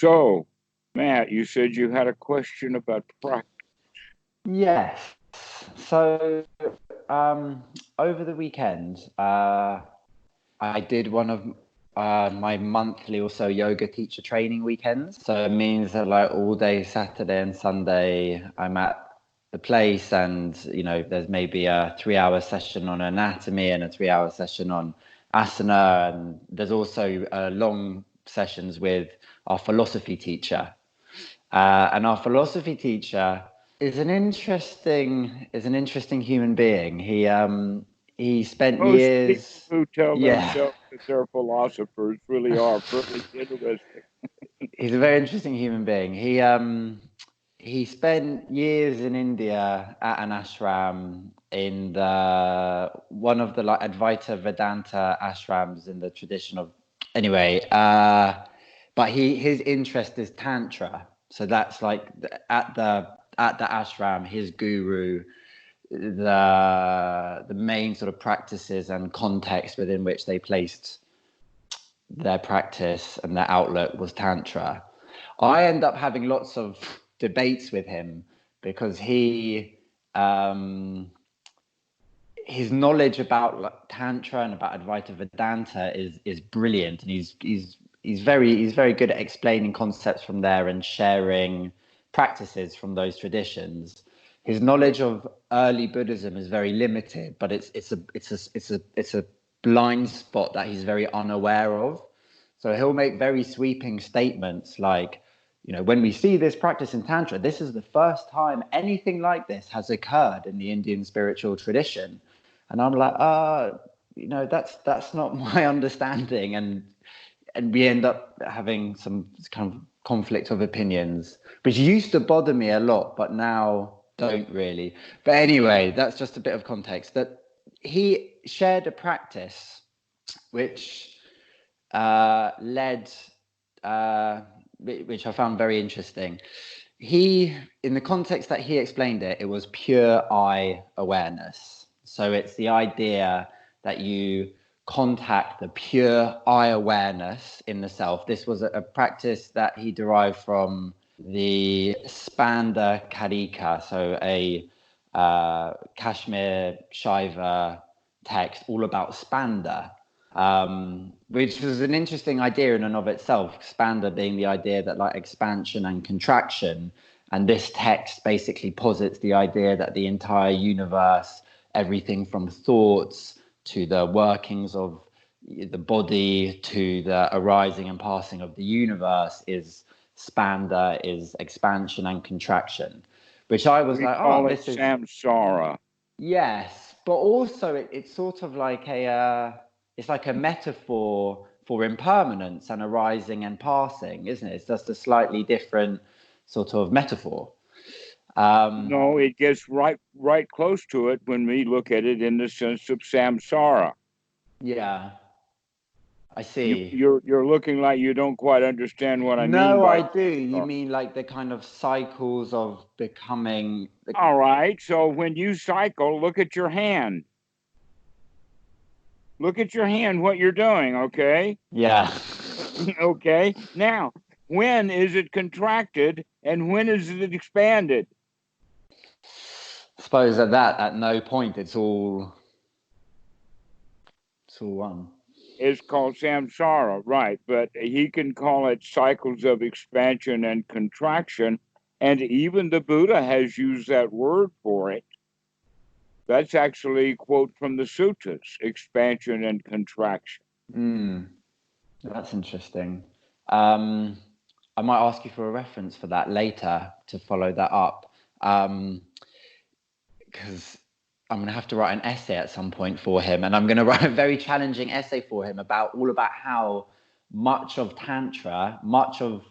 So, Matt, you said you had a question about practice. Yes. So, over the weekend, I did one of my monthly or so yoga teacher training weekends. So it means that like all day Saturday and Sunday, I'm at the place, and there's maybe a 3 hour session on anatomy and a 3 hour session on asana, and there's also long sessions with our philosophy teacher. And our philosophy teacher is an interesting human being. He spent Most people years. who tell Yeah, themselves that they're philosophers really are pretty interesting. he's a very interesting human being. He spent years in India at an ashram in the one of the like Advaita Vedanta ashrams in the tradition of anyway. But his interest is tantra, so that's like at the ashram, his guru, the main sort of practices and context within which they placed their practice and their outlook was tantra. I end up having lots of debates with him because um, his knowledge about like, tantra and about Advaita Vedanta is brilliant, and he's very good at explaining concepts from there and sharing practices from those traditions. His knowledge of early Buddhism is very limited, but it's a blind spot that he's very unaware of. So he'll make very sweeping statements like, when we see this practice in Tantra, this is the first time anything like this has occurred in the Indian spiritual tradition. And I'm like, that's not my understanding. And we end up having some kind of conflict of opinions, which used to bother me a lot, but now don't really. But anyway, that's just a bit of context. That he shared a practice which led, uh, which I found very interesting. In the context that he explained it, it was pure I awareness. So it's the idea that you contact the pure I awareness in the self. This was a practice that he derived from the Spanda Karika, so a Kashmir Shiva text all about Spanda, which was an interesting idea in and of itself. Spanda being the idea that like expansion and contraction, and this text basically posits the idea that the entire universe, everything from thoughts to the workings of the body to the arising and passing of the universe, is Spanda, is expansion and contraction, which I was We like, oh, call it this is. samsara. Yes, but also it's sort of like it's like a metaphor for impermanence and arising and passing, isn't it? It's just a slightly different sort of metaphor. Um, No, it gets right close to it when we look at it in the sense of samsara. yeah, I You, see. you're looking like you don't quite understand what I mean No, by I do. You samsara. mean like the kind of cycles of becoming All right, so when you cycle, look at your hand. Look at your hand, what you're doing, okay? yeah. Okay. Now, when is it contracted and when is it expanded? I suppose at no point it's all one. It's called samsara, right? But he can call it cycles of expansion and contraction. And even the Buddha has used that word for it. That's actually a quote from the suttas, expansion and contraction. Mm, that's interesting. Um, I might ask you for a reference for that later to follow that up, because I'm going to have to write an essay at some point for him, and I'm going to write a very challenging essay for him about how much of Tantra, much of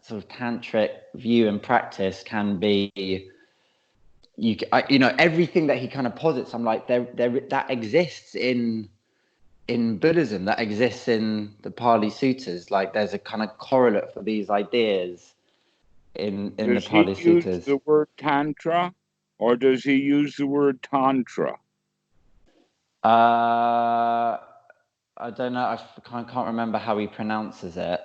sort of tantric view and practice can be everything that he kind of posits. I'm like, there that exists in Buddhism, that exists in the Pali Suttas. Like there's a kind of correlate for these ideas in the Does he Pali use Suttas. the word tantra or does he use the word tantra? Uh, I don't know. I can't remember how he pronounces it.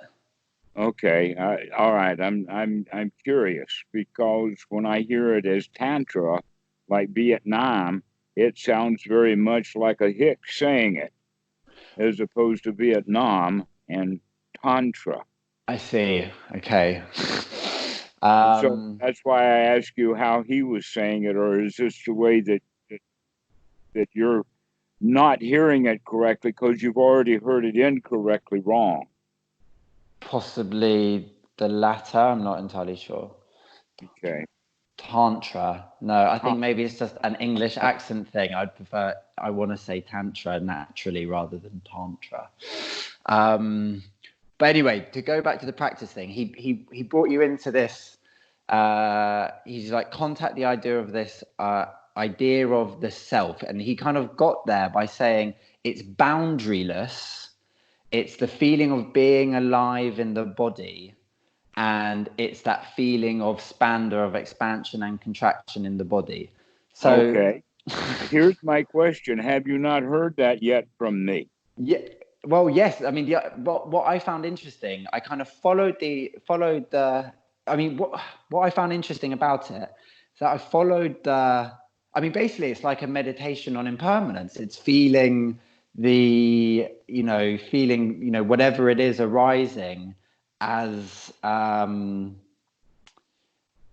Okay, all right. I'm curious because when I hear it as tantra, like Vietnam, it sounds very much like a hick saying it, as opposed to Vietnam and tantra. I see. Okay. And so Um, that's why I ask you how he was saying it, or is this the way that you're not hearing it correctly because you've already heard it incorrectly wrong? Possibly the latter. I'm not entirely sure. Okay. Tantra. No, I Huh. think maybe it's just an English accent thing. I want to say tantra naturally rather than tantra. Um, but anyway, to go back to the practice thing, he brought you into this. He's like, contact the idea of this idea of the self. And he kind of got there by saying it's boundaryless. It's the feeling of being alive in the body, and it's that feeling of spanda, of expansion and contraction in the body. So Okay. Here's my question. Have you not heard that yet from me? yeah, well, yes. I mean, what I found interesting, I kind of followed the. I mean, what I found interesting about it is that I followed the. I mean, basically, it's like a meditation on impermanence. It's feeling feeling whatever it is arising as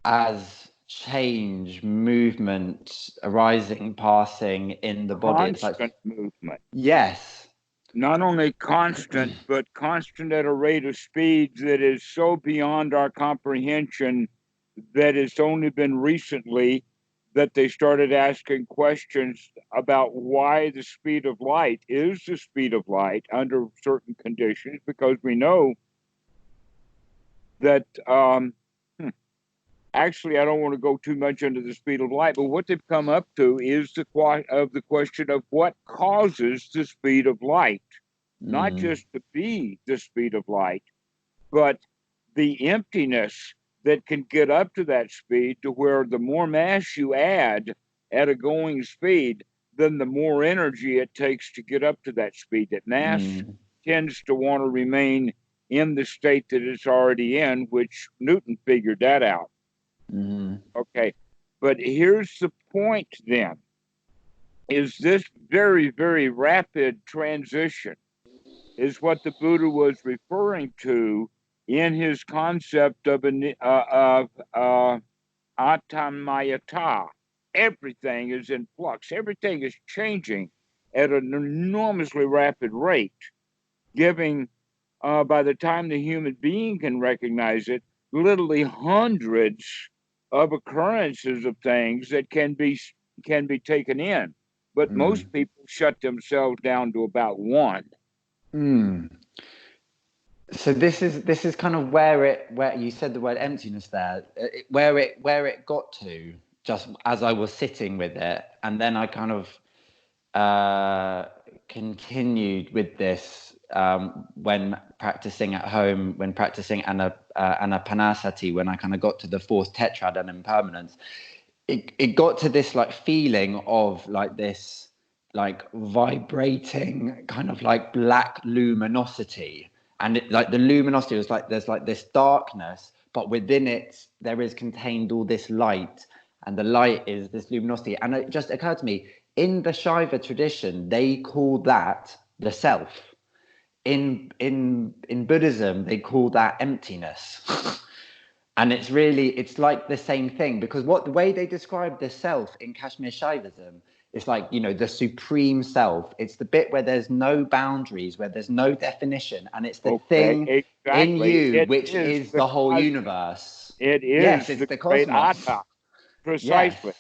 as change, movement arising, passing in the body. It's like, Constant movement. yes. Not only constant, but constant at a rate of speed that is so beyond our comprehension that it's only been recently that they started asking questions about why the speed of light is the speed of light under certain conditions, because we know that actually, I don't want to go too much into the speed of light, but what they've come up to is the question of what causes the speed of light, not Mm, just to be the speed of light, but the emptiness that can get up to that speed, to where the more mass you add at a going speed, then the more energy it takes to get up to that speed. That mass mm, tends to want to remain in the state that it's already in, which Newton figured that out. mm, Okay. But here's the point then, is this very, very rapid transition is what the Buddha was referring to in his concept of atamayata. Everything is in flux. Everything is changing at an enormously rapid rate, giving, by the time the human being can recognize it, literally hundreds of occurrences of things that can be taken in. But mm, most people shut themselves down to about one. mm. So this is kind of where you said the word emptiness there, where it got to just as I was sitting with it, and then I kind of continued with this when practicing at home, when practicing Anapanasati, when I kind of got to the fourth tetrad and impermanence. It got to this like feeling of like this like vibrating kind of like black luminosity, and like the luminosity was like there's like this darkness, but within it there is contained all this light, and the light is this luminosity. And it just occurred to me, in the Shiva tradition they call that the self. In Buddhism they call that emptiness. And it's like the same thing, because what the way they describe the self in Kashmir Shaivism is like, the supreme self. It's the bit where there's no boundaries, where there's no definition, and it's the Okay, thing in exactly. you It which is is the the whole cosmos. universe. It Yes, is it's the the great cosmos. Atta, Yes. precisely.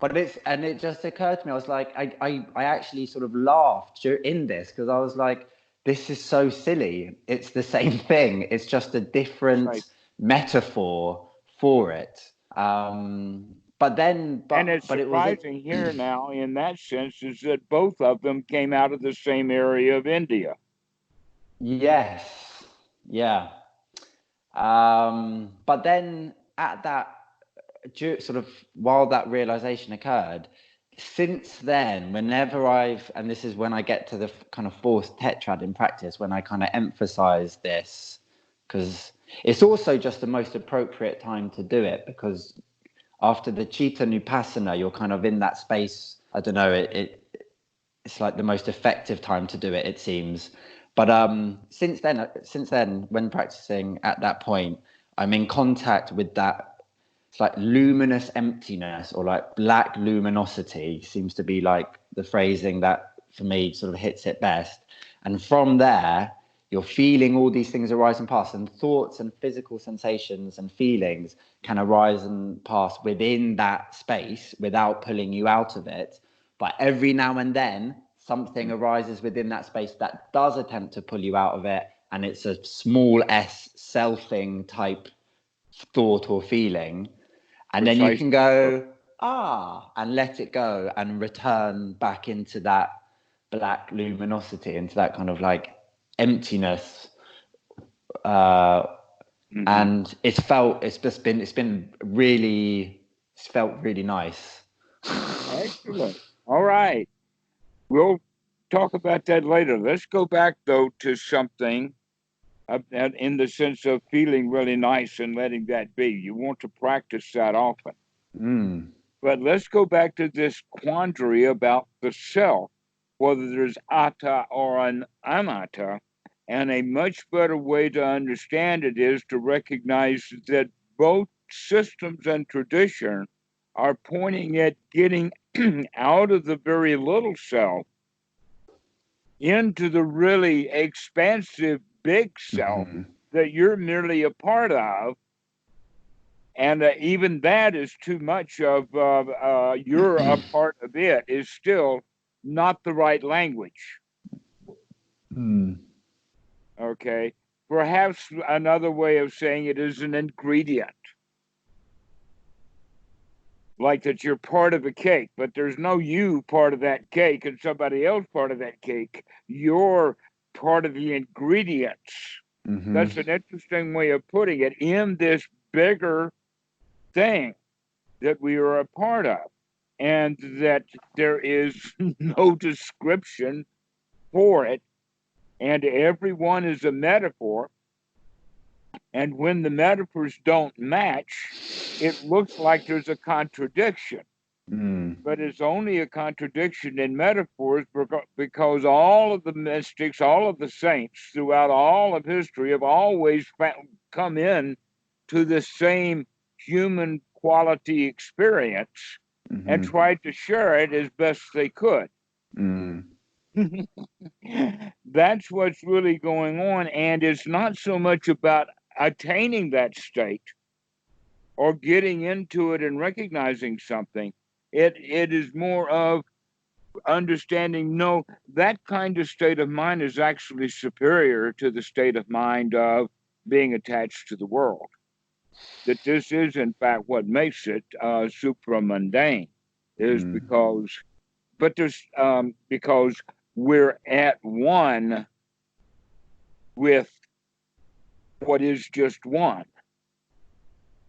But it just occurred to me, I was like, I actually sort of laughed in this, because I was like, this is so silly. It's the same thing. It's just a different Precisely. metaphor for it. But then, And it's but it was it. surprising here now, in that sense, is that both of them came out of the same area of India. Yes, yeah. But then at that sort of while that realization occurred, since then, whenever and this is when I get to the kind of fourth tetrad in practice, when I kind of emphasize this because it's also just the most appropriate time to do it, because after the Chitta Nupassana, you're kind of in that space. I don't know, it's like the most effective time to do it, it seems. But since then, when practicing at that point, I'm in contact with that. It's like luminous emptiness, or like black luminosity seems to be like the phrasing that for me sort of hits it best. And from there, you're feeling all these things arise and pass, and thoughts and physical sensations and feelings can arise and pass within that space without pulling you out of it. But every now and then, something arises within that space that does attempt to pull you out of it. And it's a small s selfing type thought or feeling. And then you can go, and let it go and return back into that black luminosity, into that kind of like emptiness. And it's felt really nice. Excellent. All right. We'll talk about that later. Let's go back, though, to something in the sense of feeling really nice and letting that be. You want to practice that often. But let's go back to this quandary about the self, whether there's atta or an anatta. And a much better way to understand it is to recognize that both systems and tradition are pointing at getting out of the very little self into the really expansive big self that you're merely a part of. And even that is too much of you're a part of it is still not the right language. Okay. Perhaps another way of saying it is an ingredient. Like that you're part of a cake, but there's no you part of that cake and somebody else part of that cake. You're part of the ingredients. That's an interesting way of putting it in this bigger thing that we are a part of, and that there is no description for it, and everyone is a metaphor. And when the metaphors don't match, it looks like there's a contradiction. But it's only a contradiction in metaphors because all of the mystics, all of the saints throughout all of history have always come in to the same human quality experience and tried to share it as best they could. That's what's really going on. And it's not so much about attaining that state or getting into it and recognizing something. It is more of understanding, no, that kind of state of mind is actually superior to the state of mind of being attached to the world. That this is, in fact, what makes it supramundane, is because we're at one with what is just one.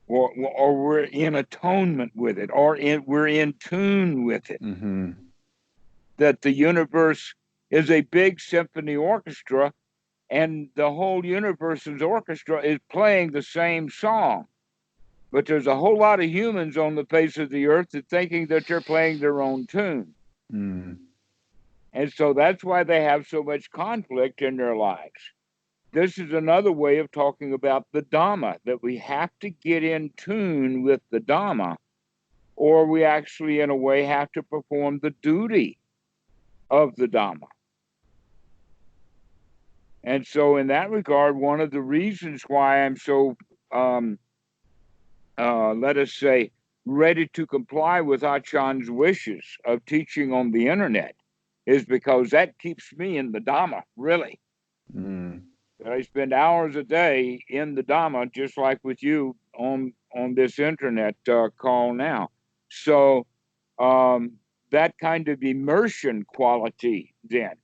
Or we're in atonement with it, or we're in tune with it. That the universe is a big symphony orchestra, and the whole universe's orchestra is playing the same song. But there's a whole lot of humans on the face of the earth that thinking that they're playing their own tune. And so that's why they have so much conflict in their lives. This is another way of talking about the Dhamma, that we have to get in tune with the Dhamma, or we actually, in a way, have to perform the duty of the Dhamma. And so in that regard, one of the reasons why I'm so, let us say, ready to comply with Achan's wishes of teaching on the internet is because that keeps me in the Dhamma, really. I spend hours a day in the Dhamma, just like with you on this internet call now. So that kind of immersion quality then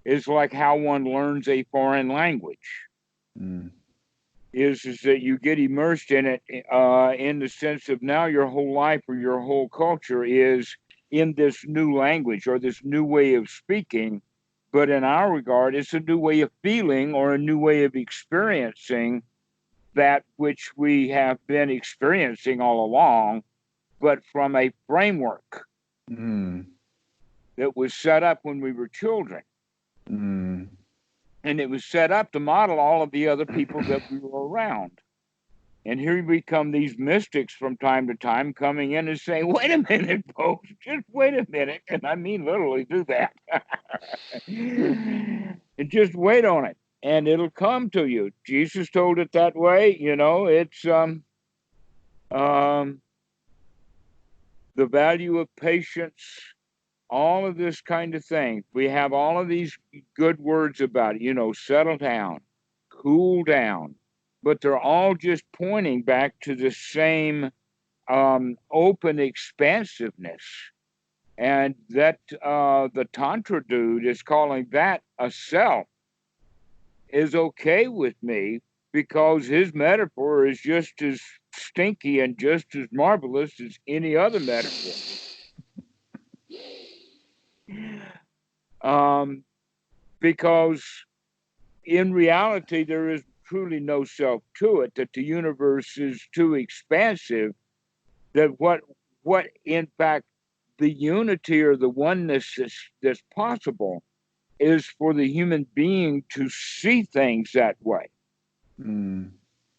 is like how one learns a foreign language. Is that you get immersed in it in the sense of now your whole life or your whole culture is in this new language or this new way of speaking But in our regard, it's a new way of feeling or a new way of experiencing that which we have been experiencing all along, but from a framework that was set up when we were children. And it was set up to model all of the other people that we were around. And here we come, these mystics from time to time coming in and saying, wait a minute, folks, just wait a minute. And I mean literally do that. And just wait on it, and it'll come to you. Jesus told it that way. You know, it's the value of patience, all of this kind of thing. We have all of these good words about it, you know, settle down, cool down. But they're all just pointing back to the same open expansiveness. And that the Tantra dude is calling that a self is okay with me, because his metaphor is just as stinky and just as marvelous as any other metaphor. Because in reality, there is truly no self to it, that the universe is too expansive, that what in fact the unity or the oneness that's possible is for the human being to see things that way.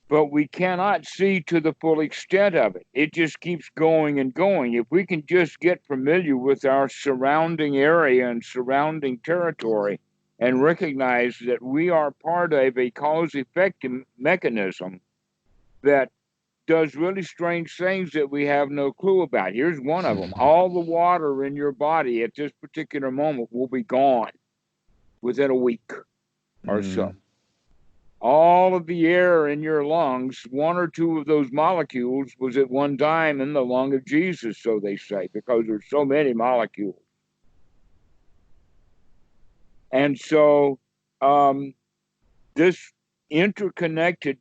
But we cannot see to the full extent of it. It just keeps going and going. If we can just get familiar with our surrounding area and surrounding territory and recognize that we are part of a cause-effect mechanism that does really strange things that we have no clue about. Here's one of them. All the water in your body at this particular moment will be gone within a week or so. All of the air in your lungs, one or two of those molecules was at one time in the lung of Jesus, so they say, because there's so many molecules. And so this interconnected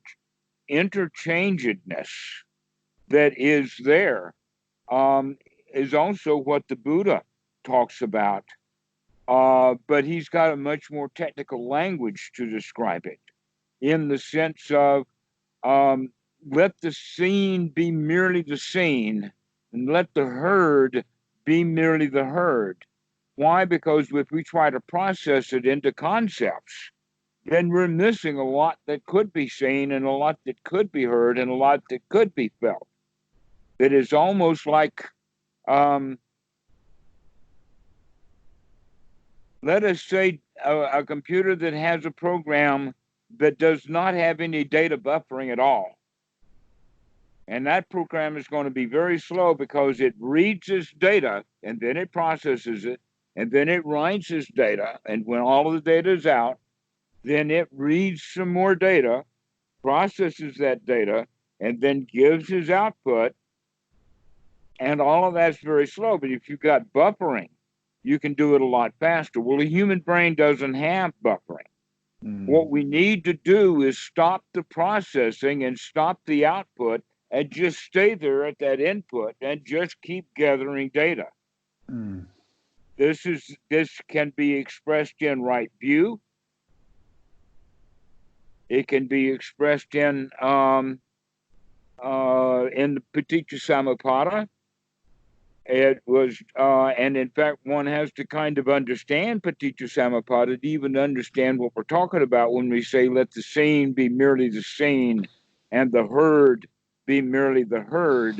interchangedness that is there is also what the Buddha talks about. But he's got a much more technical language to describe it, in the sense of let the seen be merely the seen, and let the heard be merely the heard. Why? Because if we try to process it into concepts, then we're missing a lot that could be seen, and a lot that could be heard, and a lot that could be felt. It is almost like, let us say, a computer that has a program that does not have any data buffering at all. And that program is going to be very slow, because it reads this data, and then it processes it, and then it writes this data, and when all of the data is out, then it reads some more data, processes that data, and then gives his output. And all of that's very slow. But if you've got buffering, you can do it a lot faster. Well, the human brain doesn't have buffering. What we need to do is stop the processing and stop the output, and just stay there at that input and just keep gathering data. This can be expressed in right view. It can be expressed in the Paticca It was, and in fact, one has to kind of understand Paticca to even understand what we're talking about when we say, let the seen be merely the seen, and the heard be merely the heard,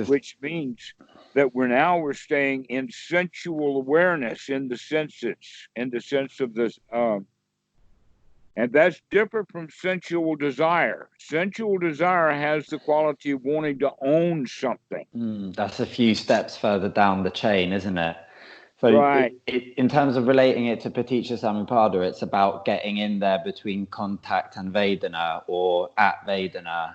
which means that we're staying in sensual awareness in the senses, in the sense of this. And that's different from sensual desire. Sensual desire has the quality of wanting to own something. That's a few steps further down the chain, isn't it? So right. In terms of relating it to Paticca Samuppada, it's about getting in there between contact and Vedana, or at Vedana.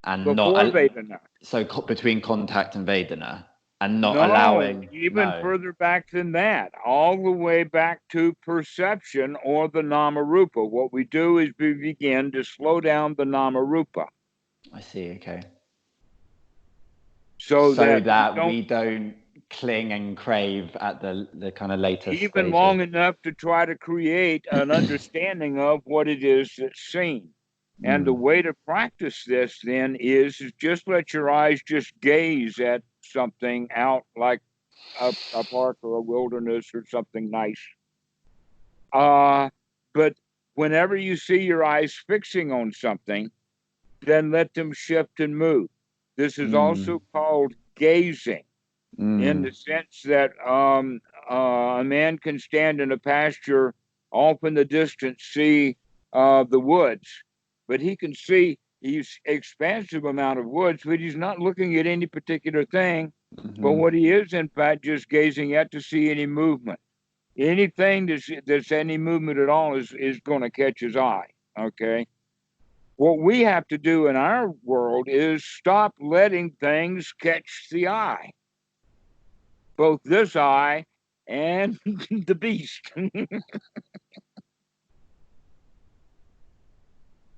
And before Vedana. So between contact and Vedana. And not allowing... Even further back than that, all the way back to perception, or the Nama-rupa. What we do is we begin to slow down the Nama-rupa. I see, okay. So that we don't cling and crave at the kind of later even stages. long enough to try to create an understanding of what it is that's seen. And the way to practice this then is just let your eyes just gaze at something out like a park or a wilderness or something nice. But whenever you see your eyes fixing on something, then let them shift and move. This is also called gazing, in the sense that a man can stand in a pasture off in the distance, see the woods, but he can see he's expansive amount of woods, but he's not looking at any particular thing. But what he is, in fact, just gazing at to see any movement. Anything that's any movement at all is going to catch his eye. Okay. What we have to do in our world is stop letting things catch the eye, both this eye and the beast.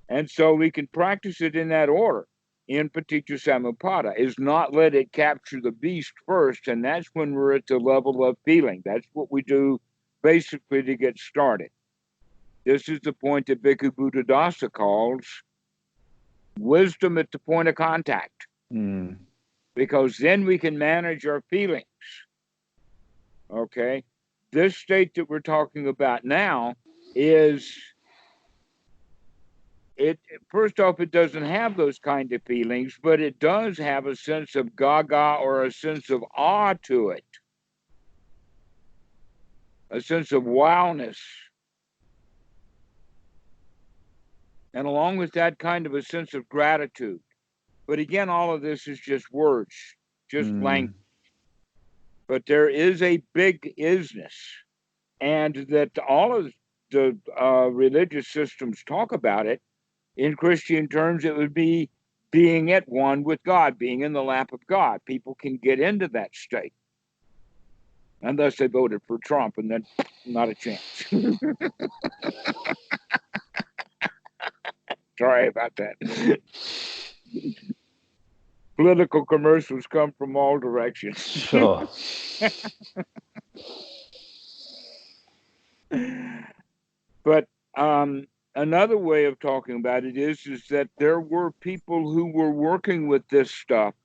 And so we can practice it in that order. In Paticca Samuppada is not let it capture the beast first, and that's when we're at the level of feeling. That's what we do basically to get started. This is the point that Bhikkhu Buddhadasa calls wisdom at the point of contact, because then we can manage our feelings. Okay, this state that we're talking about now is it. First off, it doesn't have those kind of feelings, but it does have a sense of gaga or a sense of awe to it, a sense of wowness. And along with that kind of a sense of gratitude. But again, all of this is just words, just language. But there is a big isness, and that all of the religious systems talk about it. In Christian terms, it would be being at one with God, being in the lap of God. People can get into that state, unless they voted for Trump, and then not a chance. Sorry about that. Political commercials come from all directions. Sure. But another way of talking about it is that there were people who were working with this stuff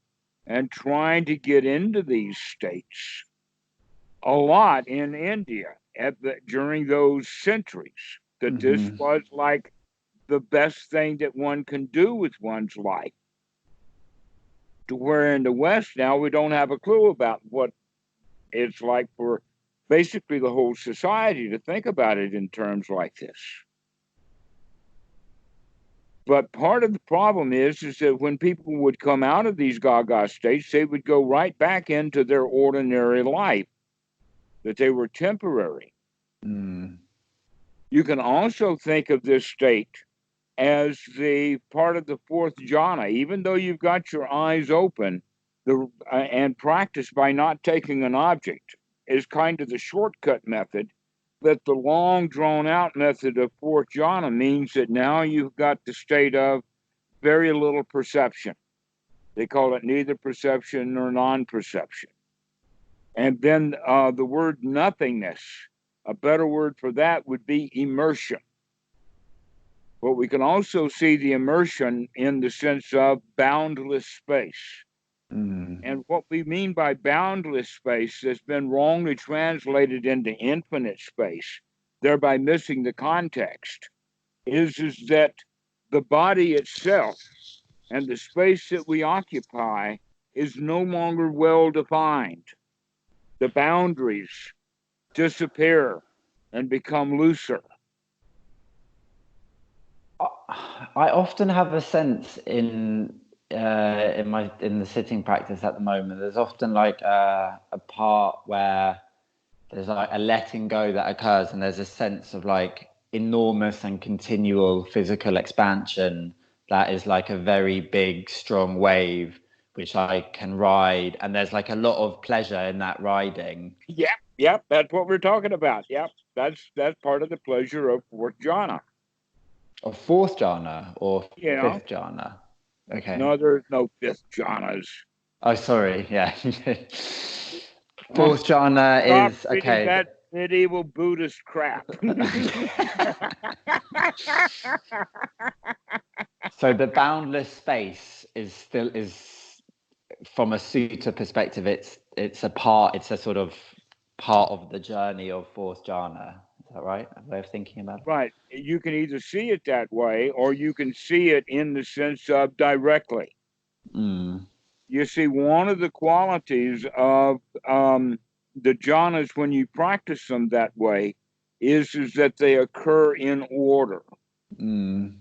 and trying to get into these states a lot in India during those centuries, that this was like the best thing that one can do with one's life. To where in the West now we don't have a clue about what it's like for basically the whole society to think about it in terms like this. But part of the problem is that when people would come out of these gaga states, they would go right back into their ordinary life, that they were temporary. You can also think of this state as the part of the fourth jhana. Even though you've got your eyes open, and practice by not taking an object is kind of the shortcut method, that the long drawn out method of fourth jhana means that now you've got the state of very little perception. They call it neither perception nor non-perception. And then the word nothingness, a better word for that would be immersion. But we can also see the immersion in the sense of boundless space. And what we mean by boundless space has been wrongly translated into infinite space, thereby missing the context, is that the body itself and the space that we occupy is no longer well defined. The boundaries disappear and become looser. I often have a sense in the sitting practice at the moment. There's often like a part where there's like a letting go that occurs, and there's a sense of like enormous and continual physical expansion that is like a very big, strong wave which I can ride, and there's like a lot of pleasure in that riding. Yep, that's what we're talking about. Yep, that's part of the pleasure of fourth jhana. Of fourth jhana or fifth jhana? Okay. No, there's no fifth jhanas. Oh, sorry. Yeah. Fourth jhana Stop is reading okay. that medieval Buddhist crap. So the boundless space is from a sutta perspective, it's a sort of part of the journey of fourth jhana. Is that right? A way of thinking about it? Right. You can either see it that way or you can see it in the sense of directly. Mm. You see, one of the qualities of the jhanas when you practice them that way is that they occur in order. Mm.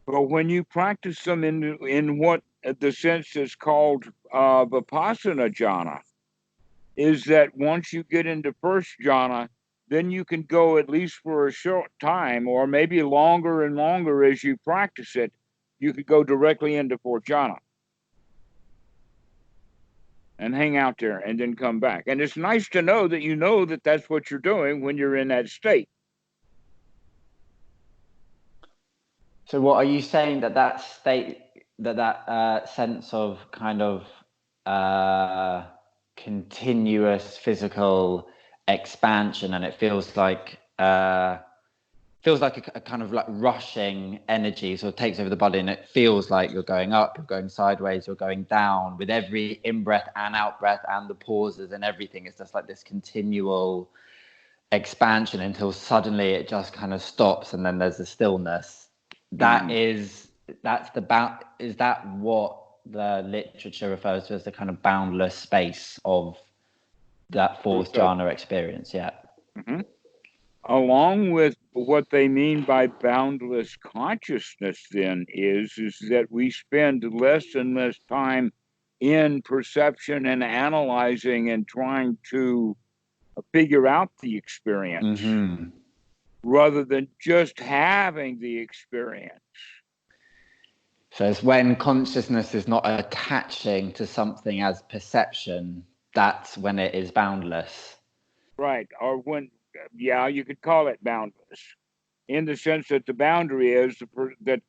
But when you practice them in what the sense is called vipassana jhana, is that once you get into first jhana, then you can go at least for a short time, or maybe longer and longer as you practice it, you could go directly into fourth jhana and hang out there and then come back. And it's nice to know that that's what you're doing when you're in that state. So what are you saying, that state, that sense of kind of continuous physical expansion, and it feels like a kind of like rushing energy sort of takes over the body, and it feels like you're going up, you're going sideways, you're going down with every in-breath and out-breath and the pauses and everything. It's just like this continual expansion until suddenly it just kind of stops, and then there's a stillness. Is that what the literature refers to as the kind of boundless space of that fourth jhana experience? Yeah. Mm-hmm. Along with what they mean by boundless consciousness, then is that we spend less and less time in perception and analyzing and trying to figure out the experience rather than just having the experience. So it's when consciousness is not attaching to something as perception, that's when it is boundless. Right. Or when, you could call it boundless in the sense that the boundary is that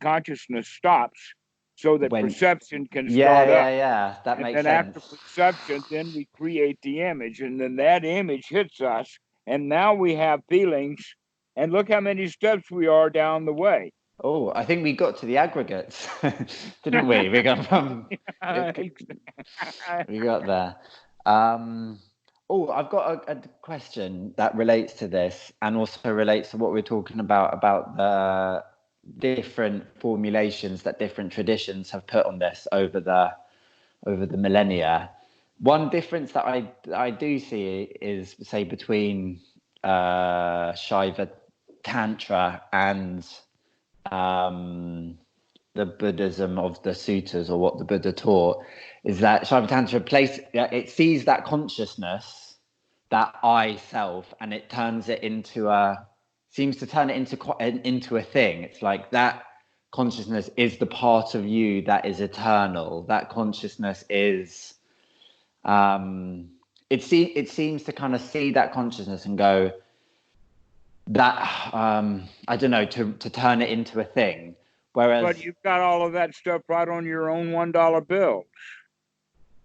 consciousness stops so that perception can start up. Yeah, that makes And sense. after perception, then we create the image, and then that image hits us, and now we have feelings, and look how many steps we are down the way. Oh, I think we got to the aggregates, didn't we? We got from we got there. I've got a question that relates to this, and also relates to what we're talking about the different formulations that different traditions have put on this over the millennia. One difference that I do see is, say, between Shaiva Tantra and the Buddhism of the suttas, or what the Buddha taught, is that Shaiva Tantra it sees that consciousness, that I self, and it turns it into seems to turn it into a thing. It's like that consciousness is the part of you that is eternal. That consciousness is it seems to kind of see that consciousness and go, that I don't know, to turn it into a thing. Whereas, but you've got all of that stuff right on your own $1 bill.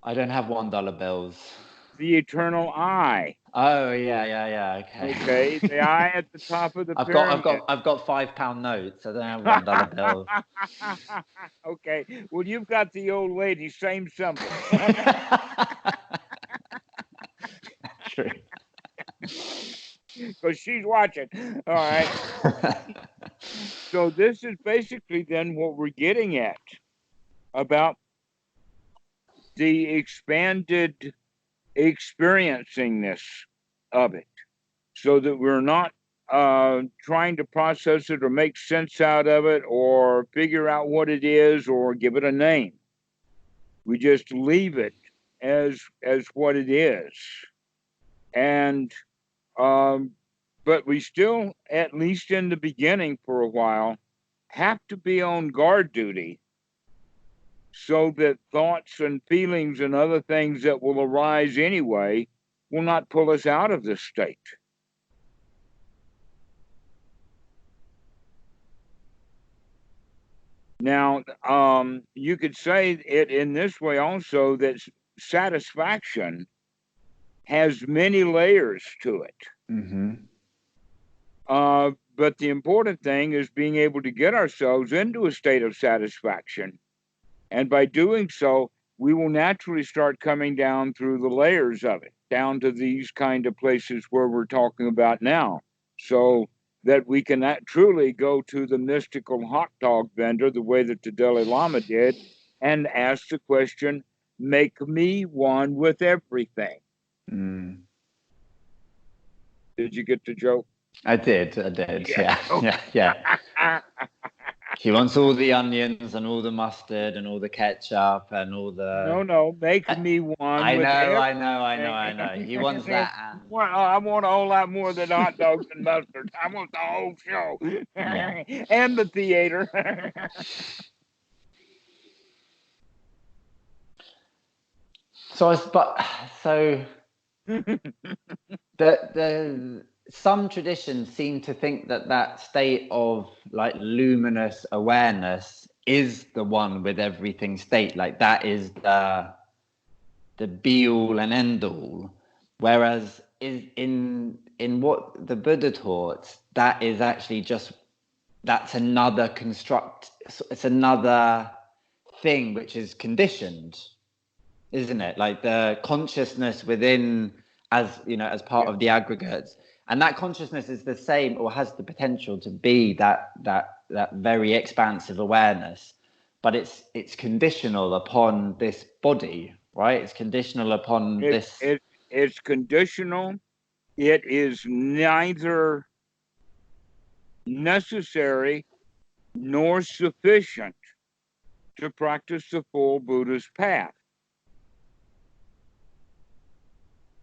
I don't have $1 bills. The eternal I. Oh yeah. Okay, the I at the top of the pyramid. I've got £5 notes. I don't have $1 bills. Okay, well, you've got the old lady, same symbol. True. Because she's watching. All right. So this is basically then what we're getting at about the expanded experiencingness of it, so that we're not trying to process it or make sense out of it or figure out what it is or give it a name. We just leave it as what it is. And but we still, at least in the beginning for a while, have to be on guard duty so that thoughts and feelings and other things that will arise anyway will not pull us out of this state. Now, you could say it in this way also, that satisfaction has many layers to it. Mm-hmm. But the important thing is being able to get ourselves into a state of satisfaction. And by doing so, we will naturally start coming down through the layers of it, down to these kind of places where we're talking about now. So that we can truly go to the mystical hot dog vendor the way that the Dalai Lama did and ask the question, make me one with everything. Mm. Did you get the joke? I did, yeah. He wants all the onions and all the mustard and all the ketchup and all the... No, make me one I with know. everything. He wants that. Well, I want a whole lot more than hot dogs and mustard. I want the whole show. Yeah. And the theater. So the some traditions seem to think that state of like luminous awareness is the one with everything state, like that is the be all and end all, whereas in what the Buddha taught, that is actually that's another construct, it's another thing which is conditioned, isn't it? Like the consciousness within, as you know, as part of the aggregates, and that consciousness is the same or has the potential to be that very expansive awareness, but it's conditional upon this body, right? It's conditional upon this. It's conditional. It is neither necessary nor sufficient to practice the full Buddhist path.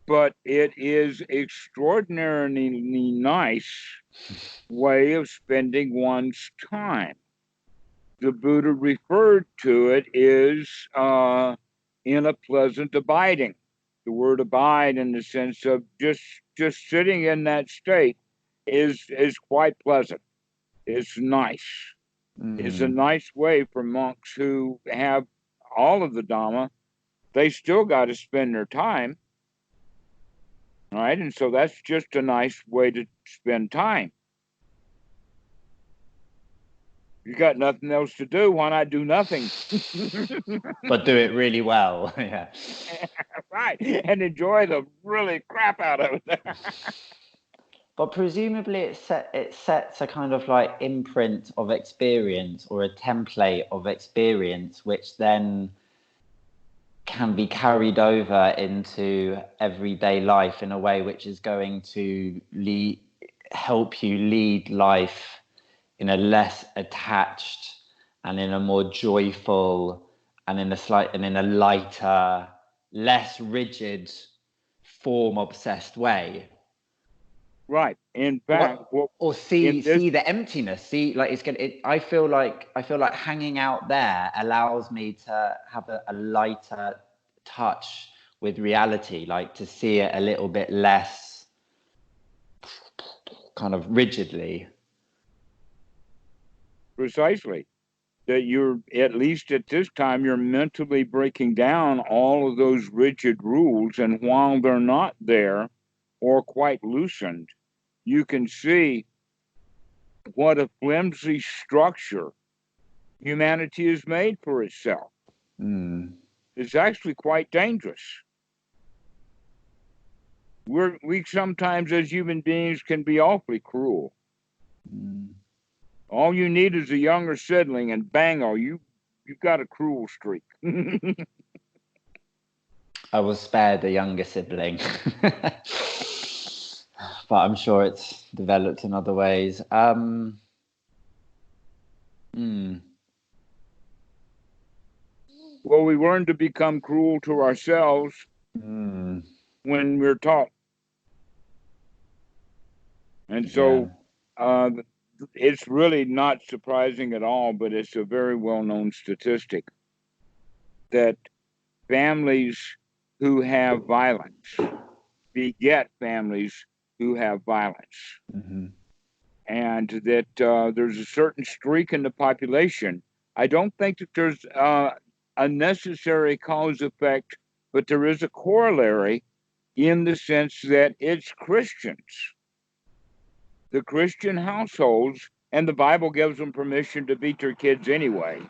But it is extraordinarily nice way of spending one's time. The Buddha referred to it is in a pleasant abiding. The word abide, in the sense of just sitting in that state, is quite pleasant. It's nice. It's a nice way for monks who have all of the Dhamma. They still got to spend their time. Right, and so that's just a nice way to spend time. You got nothing else to do, why not do nothing? But do it really well. Yeah. Right, and enjoy the really crap out of it. But presumably it sets a kind of like imprint of experience or a template of experience, which then can be carried over into everyday life in a way which is going to help you lead life in a less attached and in a more joyful and in a lighter, less rigid, form obsessed way. Right. In fact, see the emptiness. See, like I feel like hanging out there allows me to have a lighter touch with reality, like to see it a little bit less kind of rigidly. Precisely. That you're, at least at this time, you're mentally breaking down all of those rigid rules, and while they're not there or quite loosened, you can see what a flimsy structure humanity has made for itself. It's actually quite dangerous. We sometimes, as human beings, can be awfully cruel. All you need is a younger sibling, and bango, you've got a cruel streak. I was spared a younger sibling. But I'm sure it's developed in other ways. Well, we learn to become cruel to ourselves when we're taught. And so it's really not surprising at all, but it's a very well-known statistic that families who have violence beget families who have violence. And that there's a certain streak in the population. I don't think that there's a necessary cause-effect but there is a corollary in the sense that it's Christians, the Christian households, and the Bible gives them permission to beat their kids anyway.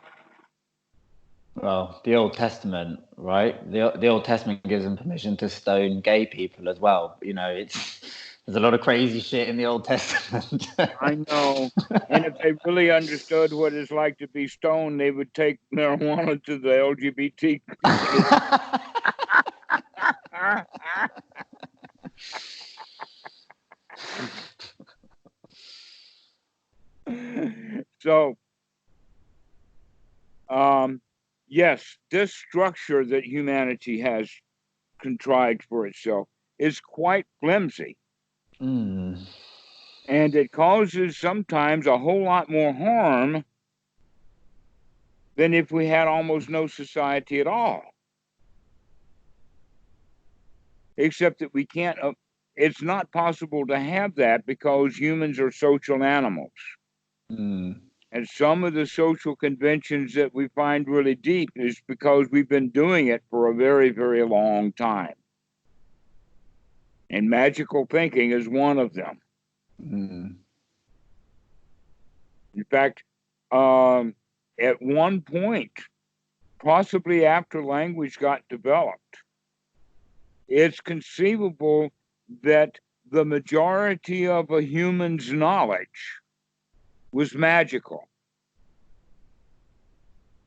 Well, the Old Testament, right? The Old Testament gives them permission to stone gay people as well. You know, there's a lot of crazy shit in the Old Testament. I know. And if they really understood what it's like to be stoned, they would take marijuana to the LGBT community. So, yes, this structure that humanity has contrived for itself is quite flimsy. Mm. And it causes sometimes a whole lot more harm than if we had almost no society at all. Except that we can't, it's not possible to have that because humans are social animals. Mm. And some of the social conventions that we find really deep is because we've been doing it for a very, very long time. And magical thinking is one of them. Mm. In fact, at one point, possibly after language got developed, it's conceivable that the majority of a human's knowledge was magical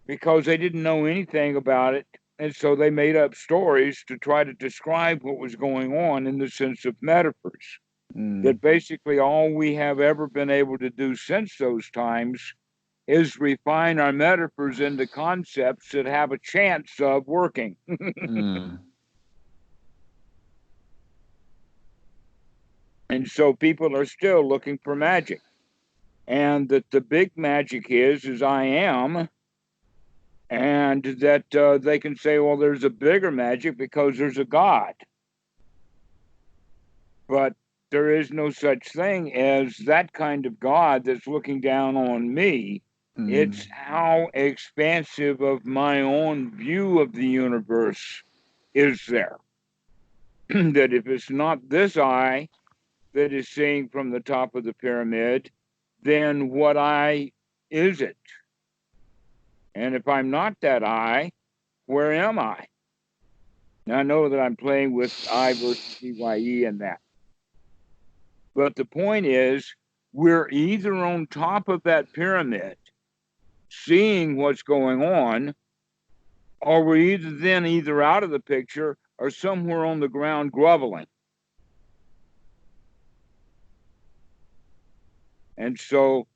because they didn't know anything about it. And so they made up stories to try to describe what was going on in the sense of metaphors. That basically all we have ever been able to do since those times is refine our metaphors into concepts that have a chance of working. And so people are still looking for magic. And that the big magic is I am, and that they can say, well, there's a bigger magic because there's a God. But there is no such thing as that kind of God that's looking down on me. It's how expansive of my own view of the universe is there. That if it's not this eye that is seeing from the top of the pyramid, then what eye is it? And if I'm not that I, where am I? Now, I know that I'm playing with I versus EYE and that. But the point is, we're either on top of that pyramid, seeing what's going on, or we're either out of the picture or somewhere on the ground groveling. And so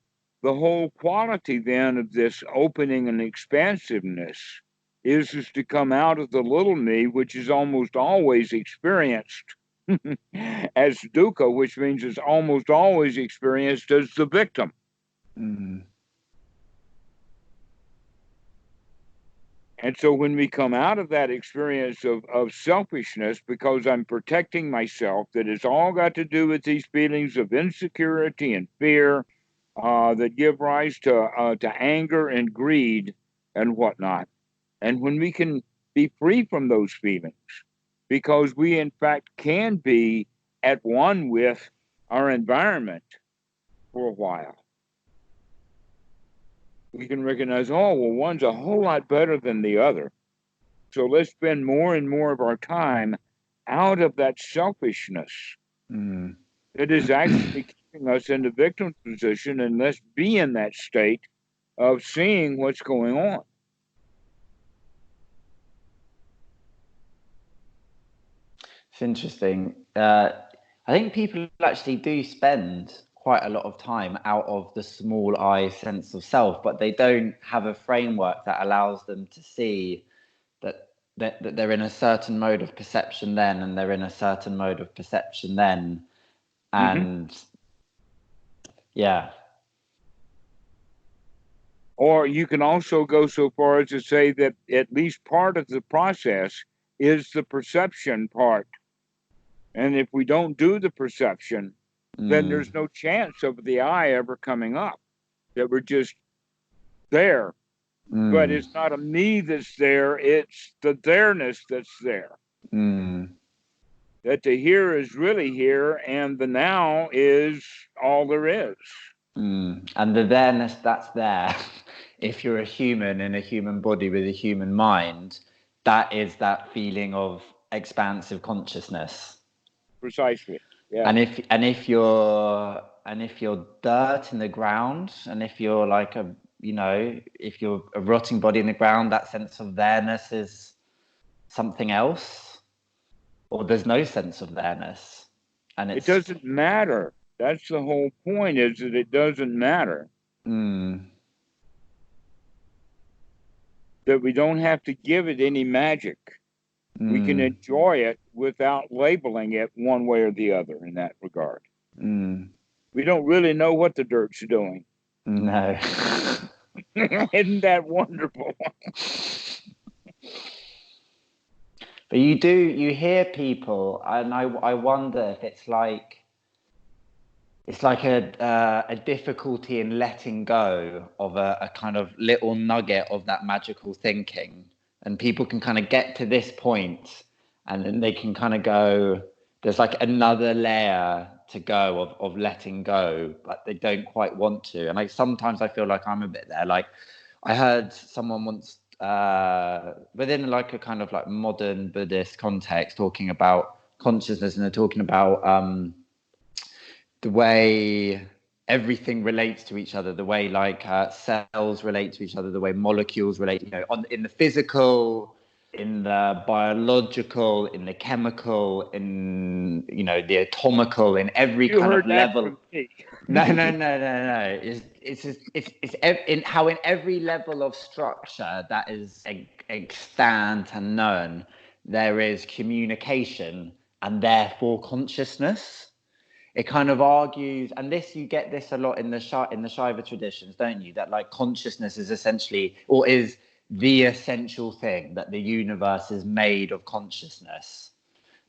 the whole quality then of this opening and expansiveness is to come out of the little me, which is almost always experienced as dukkha, which means it's almost always experienced as the victim. And so when we come out of that experience of selfishness, because I'm protecting myself, that it's all got to do with these feelings of insecurity and fear that give rise to anger and greed and whatnot. And when we can be free from those feelings, because we in fact can be at one with our environment for a while, we can recognize, oh, well, one's a whole lot better than the other. So let's spend more and more of our time out of that selfishness that is actually keeping us in the victim position, and let's be in that state of seeing what's going on. It's interesting. I think people actually do spend quite a lot of time out of the small I sense of self, but they don't have a framework that allows them to see that they're in a certain mode of perception then, and they're in a certain mode of perception then. And yeah. Or you can also go so far as to say that at least part of the process is the perception part. And if we don't do the perception, then there's no chance of the I ever coming up, that we're just there But it's not a me that's there, it's the there-ness that's there. That the here is really here, and the now is all there is. And the there-ness that's there, if you're a human in a human body with a human mind, that is that feeling of expansive consciousness. Precisely. Yeah. And if you're dirt in the ground, and if you're like if you're a rotting body in the ground, that sense of there-ness is something else, or there's no sense of there-ness, and it doesn't matter. That's the whole point, is that it doesn't matter. That we don't have to give it any magic. We can enjoy it without labeling it one way or the other in that regard. We don't really know what the dirt's doing. No. Isn't that wonderful? But you hear people, and I wonder if it's like a difficulty in letting go of a kind of little nugget of that magical thinking. And people can kind of get to this point, and then they can kind of go, there's like another layer to go of letting go, but they don't quite want to. And like sometimes I feel like I'm a bit there. Like I heard someone once within like a kind of like modern Buddhist context talking about consciousness, and they're talking about the way everything relates to each other, the way like cells relate to each other, the way molecules relate, in the physical, in the biological, in the chemical, in the atomical, in every kind of level. No. It's in how in every level of structure that is extant and known, there is communication and therefore consciousness. It kind of argues, and you get this a lot in the Shiva traditions, don't you? That like consciousness is essentially, or is the essential thing, that the universe is made of consciousness.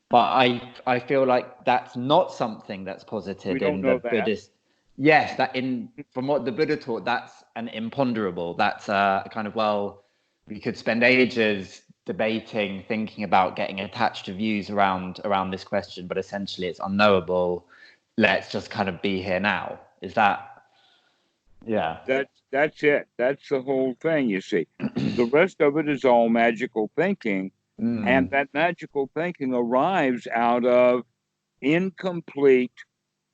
But I feel like that's not something that's posited in the Buddhist. Yes, from what the Buddha taught, that's an imponderable. That's kind of, we could spend ages debating, thinking about, getting attached to views around this question, but essentially it's unknowable. Let's just kind of be here now. Is that? Yeah. That's it. That's the whole thing, you see. The rest of it is all magical thinking. And that magical thinking arrives out of incomplete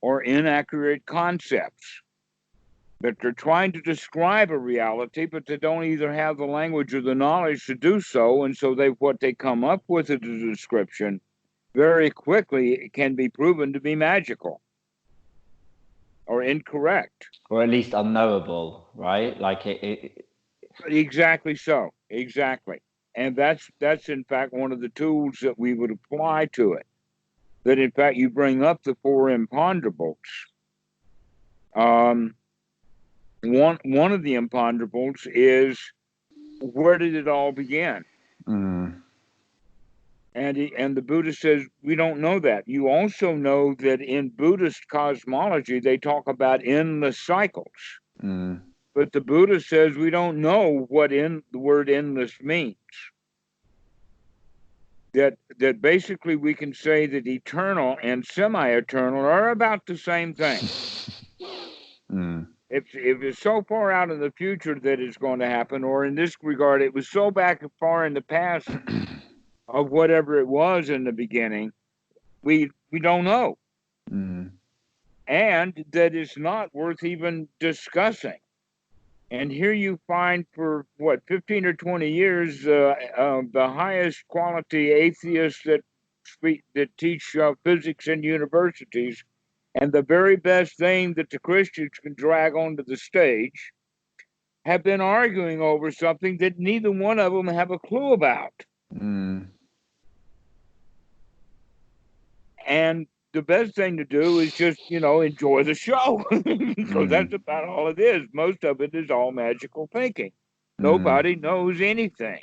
or inaccurate concepts that they're trying to describe a reality, but they don't either have the language or the knowledge to do so. And so what they come up with as a description very quickly can be proven to be magical or incorrect, or at least unknowable, right? Like it. Exactly so. Exactly. And that's in fact one of the tools that we would apply to it. That in fact you bring up the four imponderables. One of the imponderables is, where did it all begin? And the Buddha says, we don't know that. You also know that in Buddhist cosmology, they talk about endless cycles. But the Buddha says we don't know what the word endless means. That basically we can say that eternal and semi-eternal are about the same thing. If it's so far out in the future that it's going to happen, or in this regard, it was so back far in the past of whatever it was in the beginning, we don't know. And that it's not worth even discussing. And here you find for 15 or 20 years, the highest quality atheists that teach physics in universities, and the very best thing that the Christians can drag onto the stage, have been arguing over something that neither one of them have a clue about. And the best thing to do is just, enjoy the show, because that's about all it is. Most of it is all magical thinking. Nobody knows anything.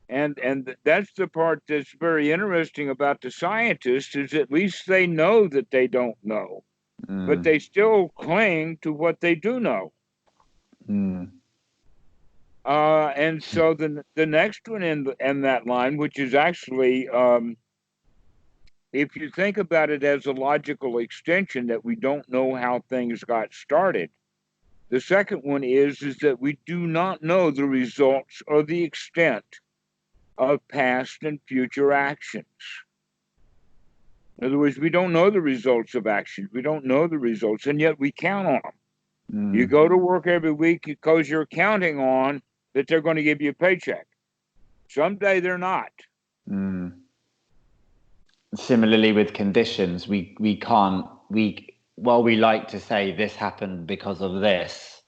And that's the part that's very interesting about the scientists, is at least they know that they don't know, but they still cling to what they do know. And so the next one in that line, which is actually, if you think about it as a logical extension, that we don't know how things got started. The second one is that we do not know the results or the extent of past and future actions. In other words, we don't know the results of actions. We don't know the results, and yet we count on them. You go to work every week because you're counting on that they're going to give you a paycheck. Someday they're not. Similarly with conditions, we while we like to say this happened because of this,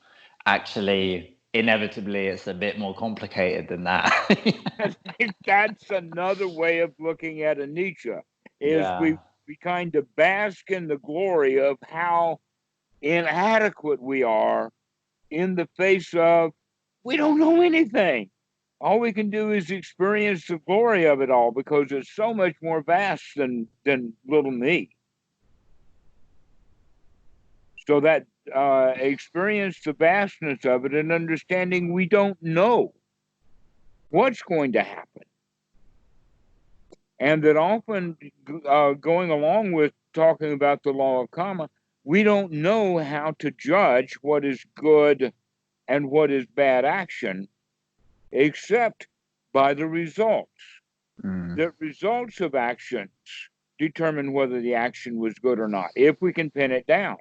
actually inevitably it's a bit more complicated than that. That's another way of looking at anicca, is Yeah. we kind of bask in the glory of how inadequate we are in the face of we don't know anything. All we can do is experience the glory of it all, because it's so much more vast than little me. So that experience the vastness of it and understanding we don't know what's going to happen. And that often, going along with talking about the law of karma, we don't know how to judge what is good and what is bad action, except by the results. The results of actions determine whether the action was good or not, if we can pin it down.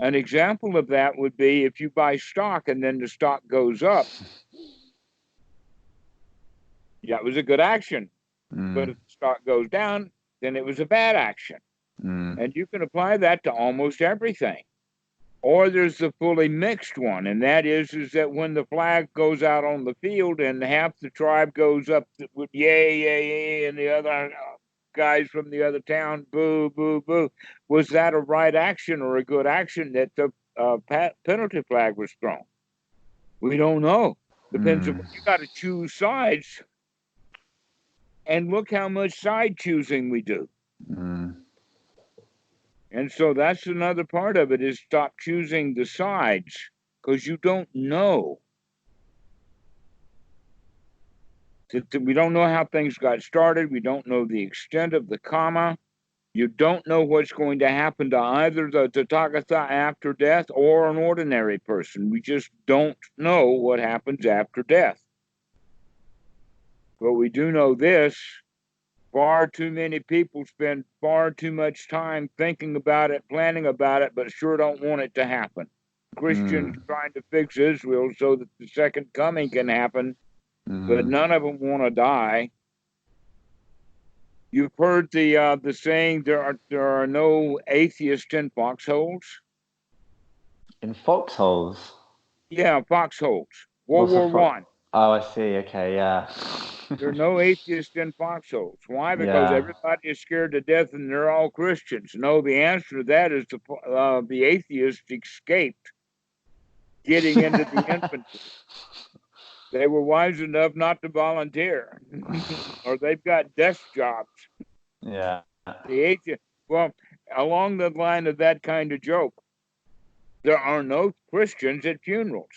An example of that would be if you buy stock and then the stock goes up. Yeah, it was a good action. But if the stock goes down, then it was a bad action. And you can apply that to almost everything. Or there's the fully mixed one, and that is that when the flag goes out on the field and half the tribe goes up with yay, yay, yay, and the other guys from the other town, boo, boo, boo, was that a right action or a good action that the penalty flag was thrown? We don't know. Depends on, you got to choose sides. And look how much side choosing we do. And so that's another part of it, is stop choosing the sides, because you don't know. We don't know how things got started. We don't know the extent of the karma. You don't know what's going to happen to either the Tathagata after death or an ordinary person. We just don't know what happens after death. But we do know this: far too many people spend far too much time thinking about it, planning about it, but sure don't want it to happen. Christians trying to fix Israel so that the second coming can happen, but none of them want to die. You've heard the saying, there are no atheists in foxholes. In foxholes? Yeah, foxholes. World War I. Oh, I see. Okay, yeah. There are no atheists in foxholes. Why? Because Yeah. everybody is scared to death and they're all Christians. No, the answer to that is the atheists escaped getting into the infantry. They were wise enough not to volunteer, or they've got desk jobs. Yeah. The atheist, well, along the line of that kind of joke, there are no Christians at funerals.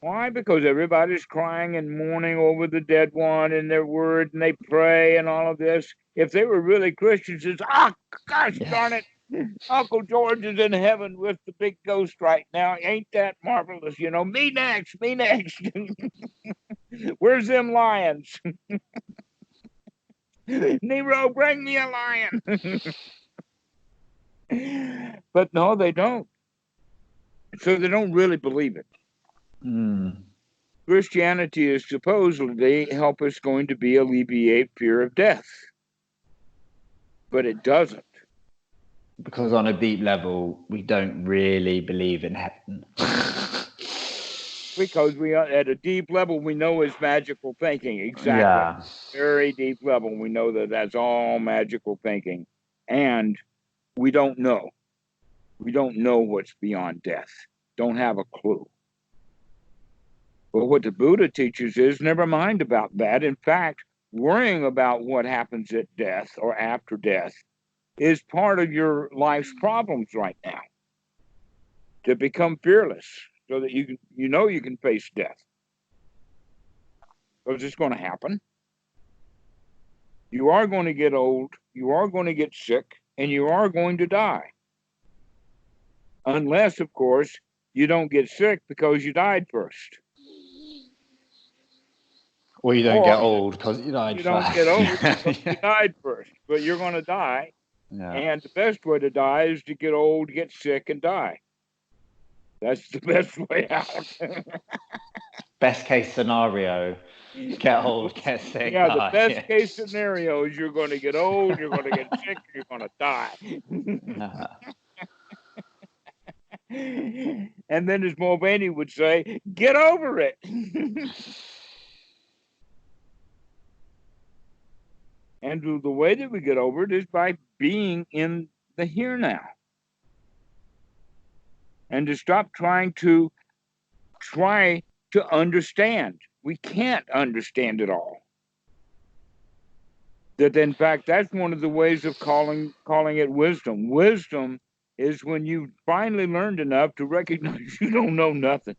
Why? Because everybody's crying and mourning over the dead one and their word, and they pray and all of this. If they were really Christians, it's, gosh darn it, Uncle George is in heaven with the big ghost right now. Ain't that marvelous? You know, me next, me next. Where's them lions? Nero, bring me a lion. But no, they don't. So they don't really believe it. Christianity is supposedly help us going to be alleviate fear of death. But it doesn't. Because on a deep level, we don't really believe in heaven. Because we are at a deep level, we know it's magical thinking. Exactly. Yeah. Very deep level, we know that that's all magical thinking. And we don't know. We don't know what's beyond death. Don't have a clue. But what the Buddha teaches is never mind about that. In fact, worrying about what happens at death or after death is part of your life's problems right now. To become fearless, so that you can face death. Because it's going to happen. You are going to get old, you are going to get sick, and you are going to die. Unless, of course, you don't get sick because you died first. Or you don't get old because you died You first. don't get old because you died first. But you're going to die. Yeah. And the best way to die is to get old, get sick, and die. That's the best way out. Best case scenario, get old, get sick, Yeah, die. the best case scenario is you're going to get old, you're going to get sick, you're going to die. And then, as Mulvaney would say, get over it. And the way that we get over it is by being in the here now. And to stop trying to understand. We can't understand it all. That, in fact, that's one of the ways of calling it wisdom. Wisdom is when you finally learned enough to recognize you don't know nothing.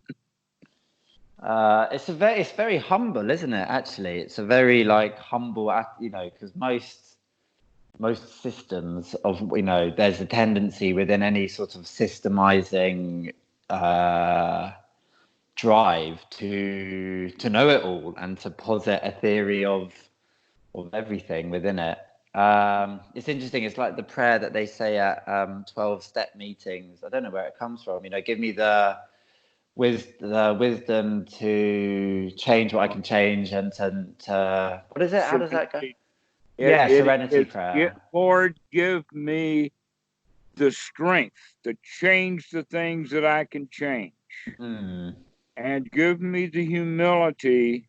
It's very humble, isn't it? Actually, it's a very humble, because most systems of there's a tendency within any sort of systemizing drive to know it all and to posit a theory of everything within it. It's interesting. It's like the prayer that they say at 12-step meetings. I don't know where it comes from. Give me the wisdom to change what I can change and to what is it? How does that go? Serenity prayer. Lord, give me the strength to change the things that I can change. And give me the humility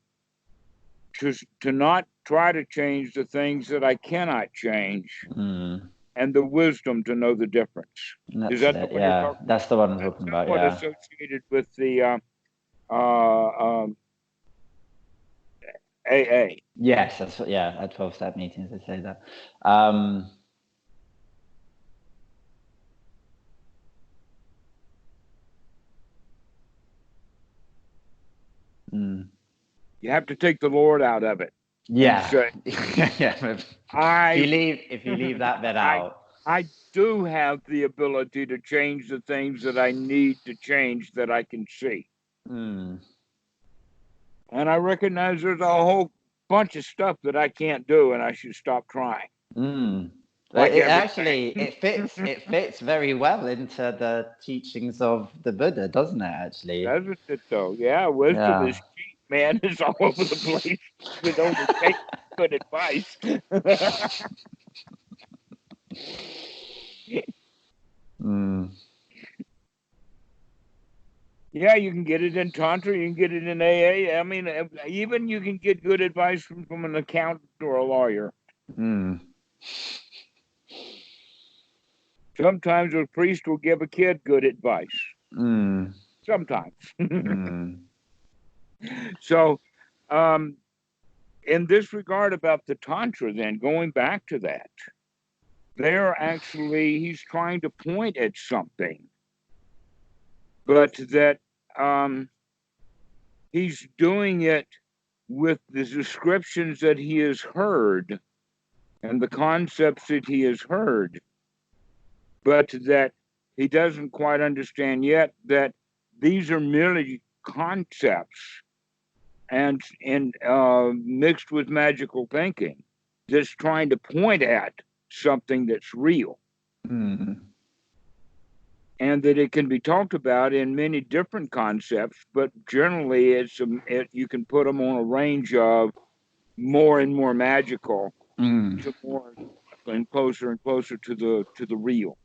to not try to change the things that I cannot change, and the wisdom to know the difference. Is that the one you're talking about? That's the one I'm talking about. Yeah. Associated with the AA. Yes, that's at 12-step meetings they say that. You have to take the Lord out of it. Yeah. Say, if you leave that bit out. I do have the ability to change the things that I need to change that I can see. And I recognize there's a whole bunch of stuff that I can't do, and I should stop trying. It fits very well into the teachings of the Buddha, doesn't it? Actually, doesn't it though? Yeah, wisdom is cheap, man. It's all over the place with only taking good advice. Yeah, you can get it in Tantra, you can get it in AA. I mean, even you can get good advice from an accountant or a lawyer. Sometimes a priest will give a kid good advice. Sometimes. So, in this regard about the Tantra, then, going back to that, he's trying to point at something, but that he's doing it with the descriptions that he has heard and the concepts that he has heard, but that he doesn't quite understand yet that these are merely concepts and mixed with magical thinking, just trying to point at something that's real. And that it can be talked about in many different concepts, but generally you can put them on a range of more and more magical to more and closer to the real.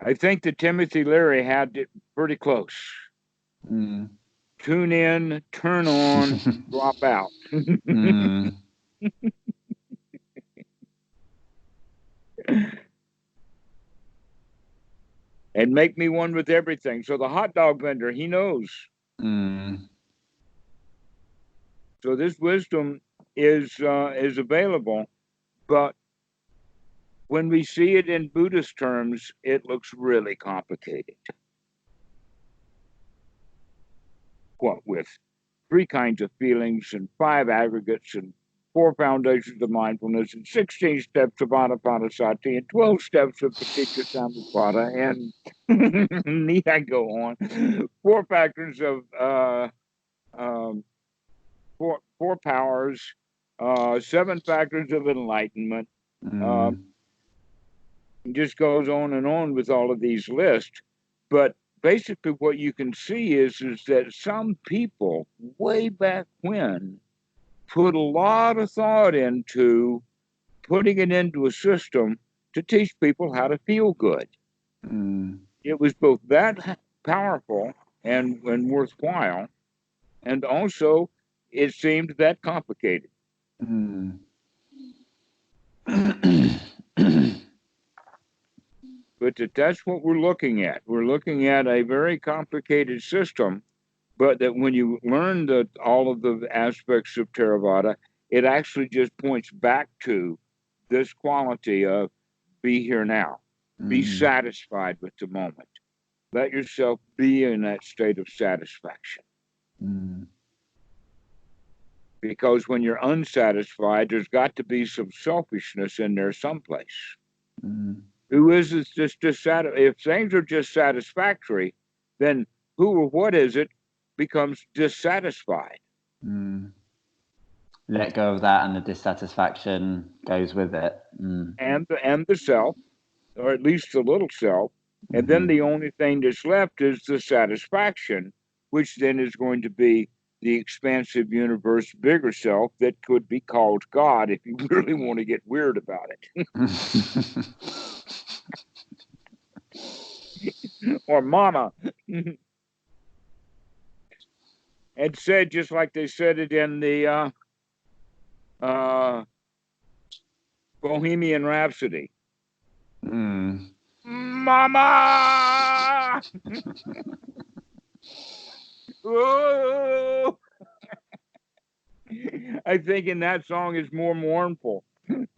I think that Timothy Leary had it pretty close. Tune in, turn on, drop out. And make me one with everything. So the hot dog vendor, he knows. So this wisdom is available, but when we see it in Buddhist terms, it looks really complicated. What with 3 kinds of feelings and 5 aggregates and 4 foundations of mindfulness and 16 steps of Anapanasati and 12 steps of Paticca Samuppada, and need I go on? 4 factors of four powers, 7 factors of enlightenment. It just goes on and on with all of these lists. But basically what you can see is that some people way back when put a lot of thought into putting it into a system to teach people how to feel good. It was both that powerful and worthwhile, and also it seemed that complicated. But that's what we're looking at. We're looking at a very complicated system, but that when you learn all of the aspects of Theravada, it actually just points back to this quality of be here now, be satisfied with the moment. Let yourself be in that state of satisfaction. Because when you're unsatisfied, there's got to be some selfishness in there someplace. Who is it just if things are just satisfactory, then who or what is it becomes dissatisfied. Let go of that, and the dissatisfaction goes with it. And the self, or at least the little self, and then the only thing that's left is the satisfaction, which then is going to be the expansive universe, bigger self that could be called God if you really want to get weird about it. Or Mama. And said just like they said it in the Bohemian Rhapsody. Mama! Oh! I think in that song is more mournful,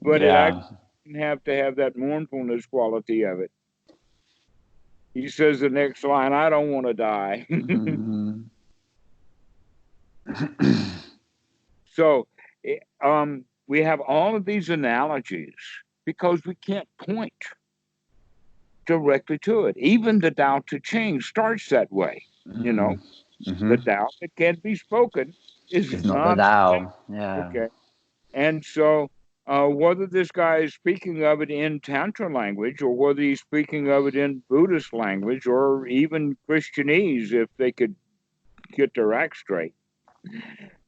but it actually didn't have to have that mournfulness quality of it. He says the next line, I don't want to die. So we have all of these analogies because we can't point directly to it. Even the Tao Te Ching starts that way. You know, the Tao that can't be spoken is not the Tao. Okay. And so whether this guy is speaking of it in Tantra language or whether he's speaking of it in Buddhist language or even Christianese, if they could get their act straight,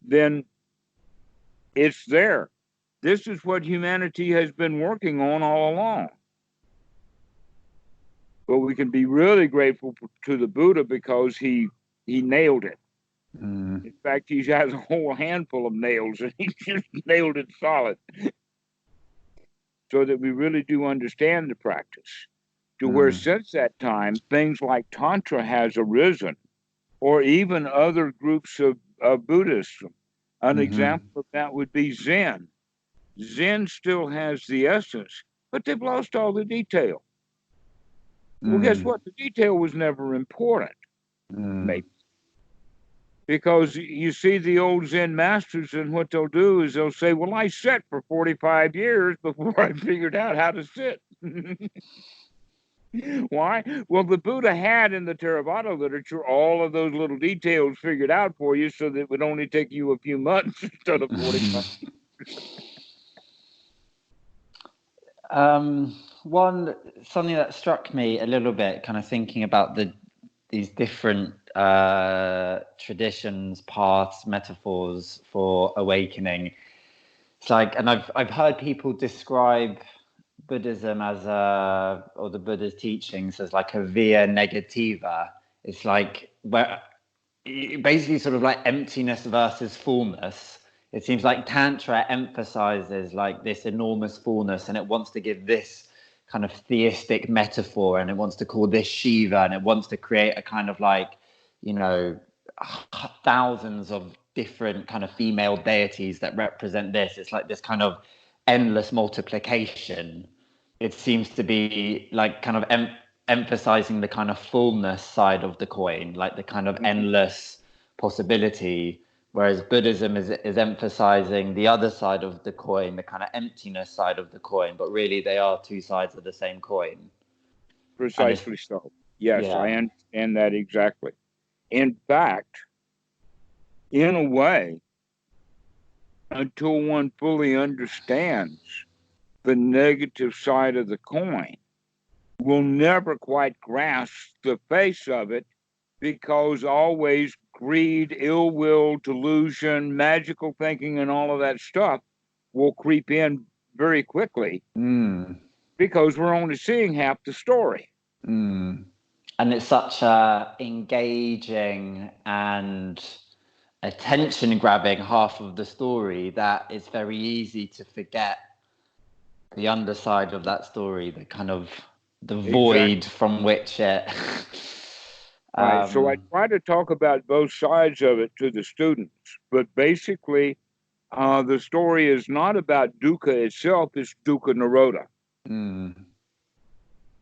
then it's there. This is what humanity has been working on all along. But we can be really grateful to the Buddha because he nailed it. In fact, he has a whole handful of nails and he just nailed it solid. So that we really do understand the practice. To where since that time, things like Tantra has arisen, or even other groups of Buddhism. An example of that would be Zen. Zen still has the essence, but they've lost all the detail. Well, guess what? The detail was never important. Maybe. Because you see the old Zen masters, and what they'll do is they'll say, well, I sat for 45 years before I figured out how to sit. Why? Well, the Buddha had in the Theravada literature all of those little details figured out for you so that it would only take you a few months instead of 45 something that struck me a little bit, kind of thinking about these different traditions, paths, metaphors for awakening. It's like, and I've heard people describe Buddhism as or the Buddha's teachings as like a via negativa. It's like where basically sort of like emptiness versus fullness. It seems like Tantra emphasizes like this enormous fullness, and it wants to give this kind of theistic metaphor, and it wants to call this Shiva, and it wants to create a kind of like, you know, thousands of different kind of female deities that represent this. It's like this kind of endless multiplication. it seems to be like kind of emphasizing the kind of fullness side of the coin, like the kind of Mhm. endless possibility, whereas Buddhism is emphasizing the other side of the coin, the kind of emptiness side of the coin, but really they are two sides of the same coin. And it's, Precisely so. Yes, I yeah. understand that exactly. In fact, in a way, until one fully understands the negative side of the coin, we'll never quite grasp the face of it, because always greed, ill will, delusion, magical thinking, and all of that stuff will creep in very quickly, Mm, because we're only seeing half the story. mm. And it's such a engaging and attention grabbing half of the story that it's very easy to forget the underside of that story, the kind of the Exactly. void from which it Right. So I um try to talk about both sides of it to the students, but basically, the story is not about dukkha itself, it's dukkha nirodha. mm,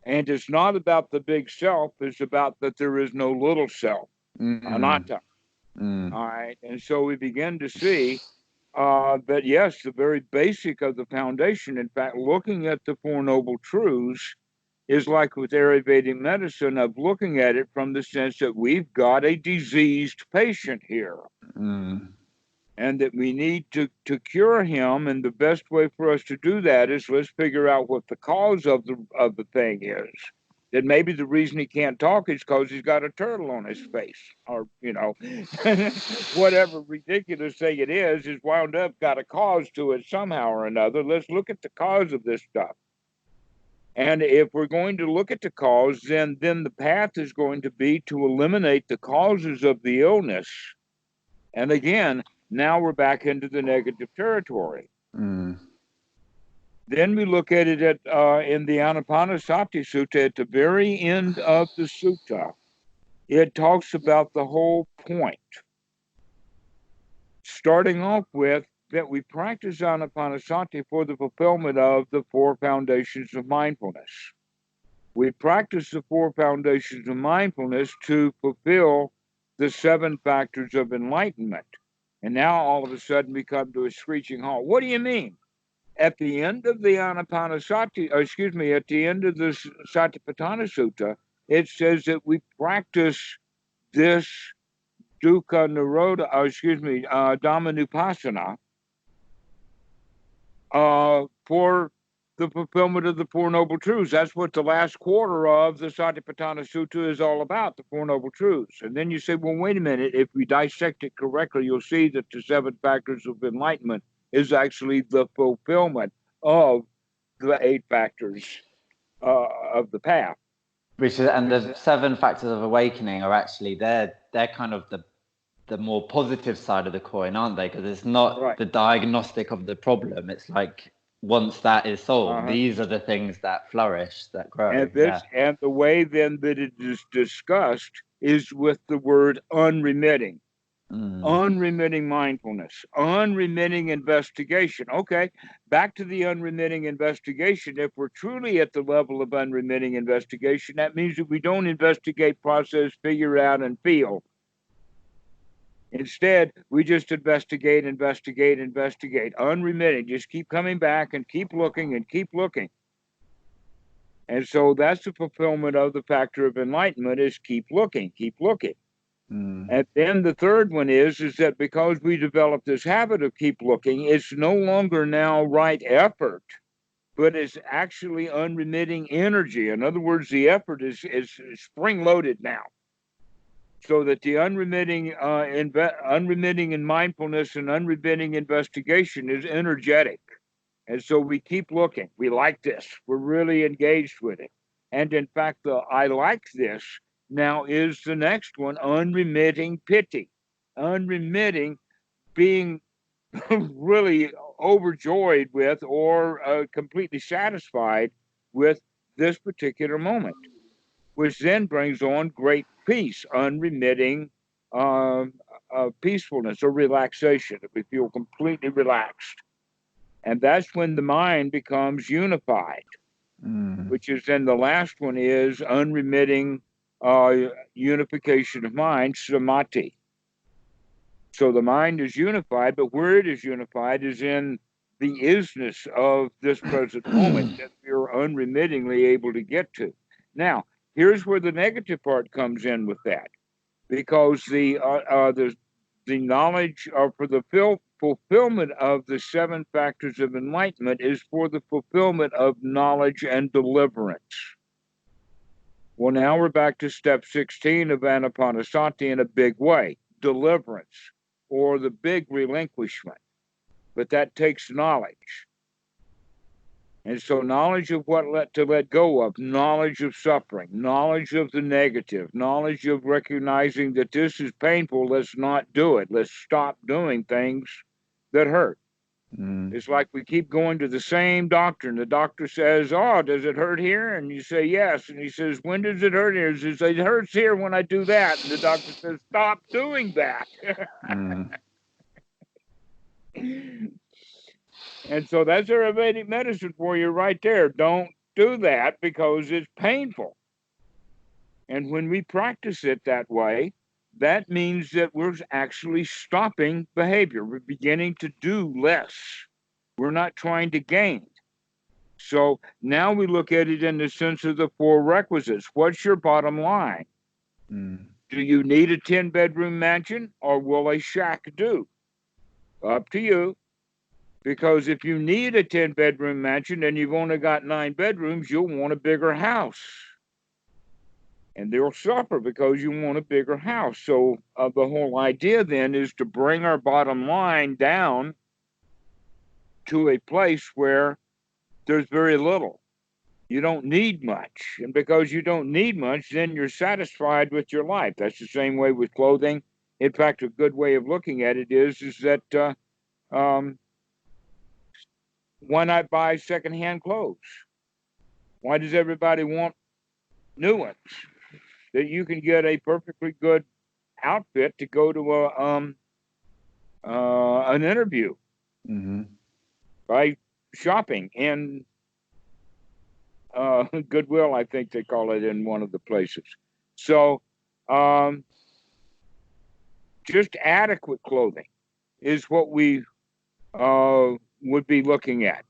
And it's not about the big self, it's about that there is no little self, mm, anatta. mm, All right. And so we begin to see that, yes, the very basic of the foundation, in fact, looking at the Four Noble Truths is like with Ayurvedic medicine, of looking at it from the sense that we've got a diseased patient here, mm, and that we need to cure him. And the best way for us to do that is, let's figure out what the cause of the thing is. That maybe the reason he can't talk is because he's got a turtle on his face, or whatever ridiculous thing it is wound up got a cause to it somehow or another. Let's look at the cause of this stuff. And if we're going to look at the cause, then the path is going to be to eliminate the causes of the illness. And again, now we're back into the negative territory. mm. Then we look at it in the Anapanasati Sutta at the very end of the sutta. It talks about the whole point, starting off with that we practice Anapanasati for the fulfillment of the four foundations of mindfulness. We practice the four foundations of mindfulness to fulfill the seven factors of enlightenment. And now all of a sudden we come to a screeching halt. What do you mean? At the end of the Anapanasati, excuse me, at the end of the Satipattana Sutta, it says that we practice this dukkha nirodha, dhammanupassana, for the fulfillment of the Four Noble Truths. That's what the last quarter of the Satipatthana Sutta is all about, the Four Noble Truths. And then you say, well, wait a minute, if we dissect it correctly, you'll see that the seven factors of enlightenment is actually the fulfillment of the eight factors of the path. Which is, and the seven factors of awakening are actually they're kind of the more positive side of the coin, aren't they? Because it's not Right. the diagnostic of the problem. It's like once that is solved, Uh-huh. these are the things that flourish, that grow. And Yeah. the way then that it is discussed is with the word unremitting. Mm, Unremitting mindfulness, unremitting investigation. Okay, back to the unremitting investigation. If we're truly at the level of unremitting investigation, that means that we don't investigate, process, figure out, and feel. Instead, we just investigate, investigate, investigate. Unremitting. Just keep coming back and keep looking and keep looking. And so that's the fulfillment of the factor of enlightenment, is keep looking, keep looking. mm, And then the third one is that because we develop this habit of keep looking, it's no longer now right effort, but it's actually unremitting energy. In other words, the effort is spring loaded now, so that the unremitting in mindfulness and unremitting investigation is energetic. And so we keep looking. We like this. We're really engaged with it. And in fact, the I like this now is the next one, unremitting pity. Unremitting, being really overjoyed with, or completely satisfied with, this particular moment, which then brings on great peace, unremitting peacefulness or relaxation. We feel completely relaxed. And that's when the mind becomes unified. which is then the last one is unremitting unification of mind, samadhi. So the mind is unified, but where it is unified is in the isness of this present moment that we're unremittingly able to get to. Now, here's where the negative part comes in with that, because the knowledge for the fulfillment of the 7 factors of enlightenment is for the fulfillment of knowledge and deliverance. Well, now we're back to step 16 of Anapanasati in a big way, deliverance, or the big relinquishment. But that takes knowledge. And so knowledge of what to let go of, knowledge of suffering, knowledge of the negative, knowledge of recognizing that this is painful, let's not do it. Let's stop doing things that hurt. It's like we keep going to the same doctor, and the doctor says, oh, does it hurt here? And you say, yes. And he says, when does it hurt here? He says, it hurts here when I do that. And the doctor says, stop doing that. And so that's Ayurvedic medicine for you right there. Don't do that because it's painful. And when we practice it that way, that means that we're actually stopping behavior. We're beginning to do less. We're not trying to gain. So now we look at it in the sense of the 4 requisites. What's your bottom line? Do you need a 10-bedroom mansion, or will a shack do? Up to you. Because if you need a 10-bedroom mansion and you've only got 9 bedrooms, you'll want a bigger house. And they'll suffer because you want a bigger house. So the whole idea then is to bring our bottom line down to a place where there's very little. You don't need much. And because you don't need much, then you're satisfied with your life. That's the same way with clothing. In fact, a good way of looking at it is that why not buy secondhand clothes? Why does everybody want new ones? That you can get a perfectly good outfit to go to an interview by shopping in Goodwill, I think they call it in one of the places. So just adequate clothing is what we would be looking at.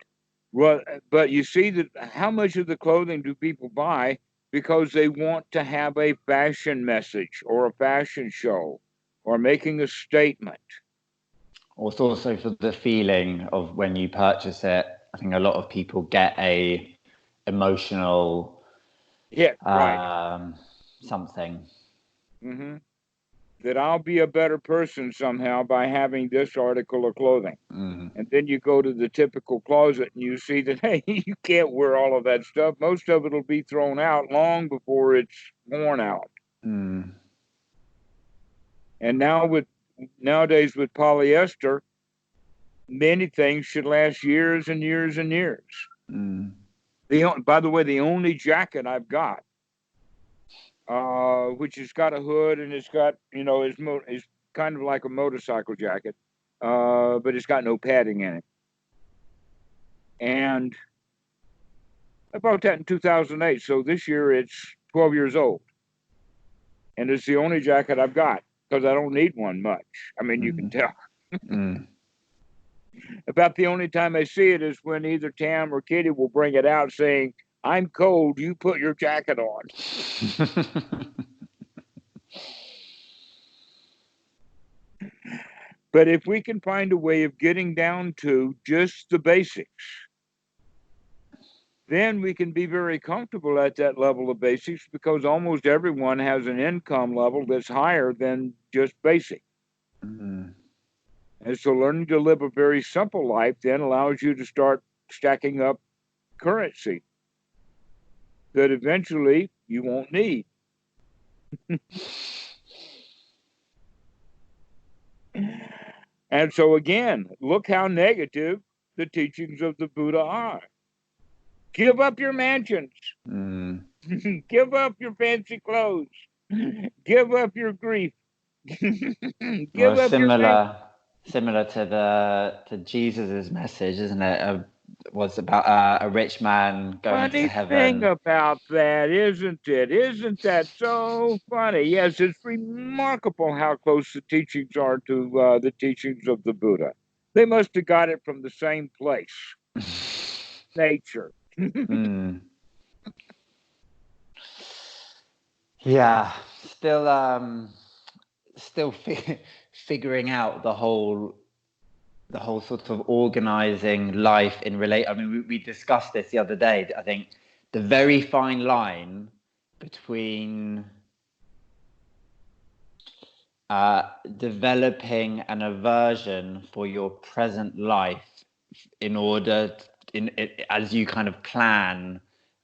Well, but you see that how much of the clothing do people buy because they want to have a fashion message or a fashion show or making a statement? It's also for the feeling of when you purchase it. I think a lot of people get a emotional something. That I'll be a better person somehow by having this article of clothing. And then you go to the typical closet and you see that, hey, you can't wear all of that stuff. Most of it will be thrown out long before it's worn out. And nowadays with polyester, many things should last years and years and years. By the way, the only jacket I've got, which has got a hood and it's got, it's kind of like a motorcycle jacket, but it's got no padding in it. And I bought that in 2008. So this year it's 12 years old. And it's the only jacket I've got because I don't need one much. I mean, you can tell. About the only time I see it is when either Tam or Kitty will bring it out saying, I'm cold, you put your jacket on. But if we can find a way of getting down to just the basics, then we can be very comfortable at that level of basics because almost everyone has an income level that's higher than just basic. And so learning to live a very simple life then allows you to start stacking up currency that eventually you won't need. And so again, look how negative the teachings of the Buddha are. Give up your mansions. Give up your fancy clothes. Give up your grief. Similar to Jesus's message, isn't it? was about a rich man going to Funny thing heaven. about that, isn't it? Isn't that so funny? Yes, it's remarkable how close the teachings are to the teachings of the Buddha. They must have got it from the same place, nature. Mm. Yeah, still figuring out the whole sort of organizing life in relate. I mean, we discussed this the other day. I think the very fine line between developing an aversion for your present life in order as you kind of plan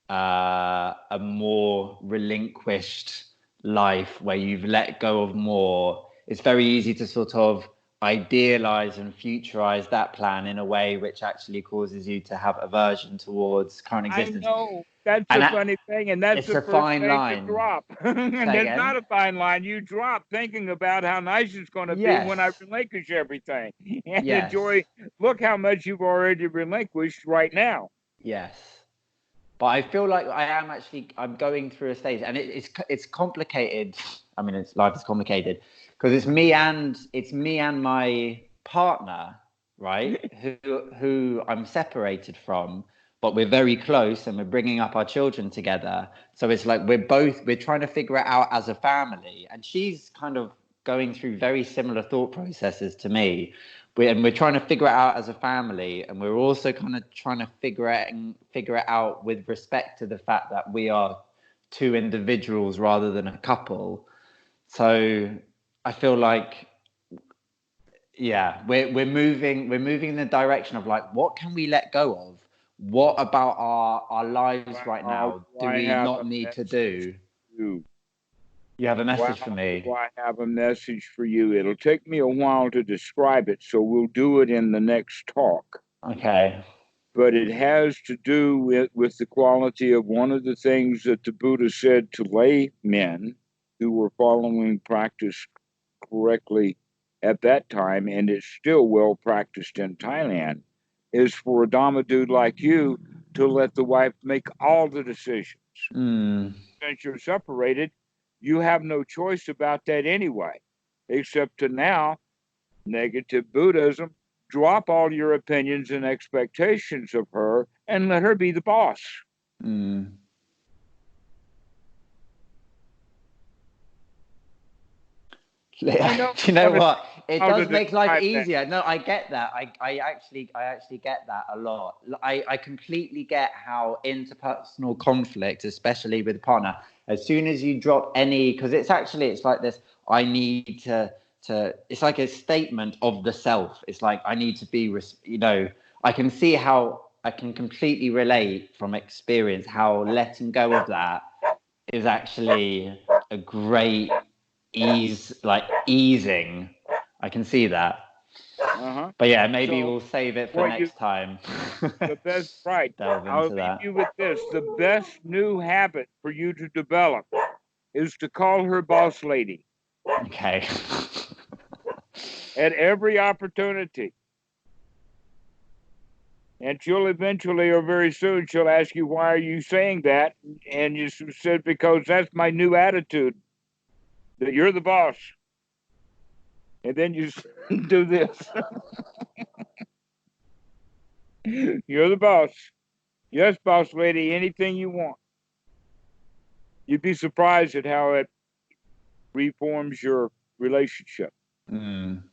a more relinquished life where you've let go of more. It's very easy to sort of idealize and futurize that plan in a way which actually causes you to have aversion towards current I existence. know. That's And the funny thing, and that's it's the a first fine thing to line. drop. And Say there's again? not a fine line. You drop thinking about how nice it's going to be when I Yes. relinquish everything and Yes. enjoy. Look how much you've already relinquished right now. Yes. But I feel like I'm going through a stage, and it's complicated. I mean, life is complicated because it's me and my partner, right? Who I'm separated from, but we're very close, and we're bringing up our children together. So it's like we're trying to figure it out as a family, and she's kind of going through very similar thought processes to me. We're trying to figure it out as a family, and we're also kind of trying to figure it out with respect to the fact that we are two individuals rather than a couple. So I feel like, yeah, we're moving in the direction of like, what can we let go of? What about our lives right Wow, now do do I we have not a need to message do? for you? You have a Wow, message for do me. I have a message for you? It'll take me a while to describe it, so we'll do it in the next talk. Okay. But it has to do with the quality of one of the things that the Buddha said to lay men who were following practice correctly at that time, and it's still well practiced in Thailand, is for a Dhamma dude like you to let the wife make all the decisions. Mm, Since you're separated, you have no choice about that anyway, except to now, negative Buddhism, drop all your opinions and expectations of her and let her be the boss. mm. Do I know you know how to, what? It how to does make life describe that. easier. No, I get that. I actually get that a lot. I completely get how interpersonal conflict, especially with a partner, as soon as you drop any, because it's like this. I need to. It's like a statement of the self. It's like I need to be. I can see how I can completely relate from experience how letting go of that is actually a great easing. I can see that. Uh-huh. But yeah, maybe So we'll save it for what you next time. the best right. Delve I'll into leave that. you with this. The best new habit for you to develop is to call her boss lady Okay. at every opportunity. And she'll eventually or very soon she'll ask you, why are you saying that? And you said, because that's my new attitude, that you're the boss. And then you do this. You're the boss. Yes, boss lady, anything you want. You'd be surprised at how it reforms your relationship. Mm.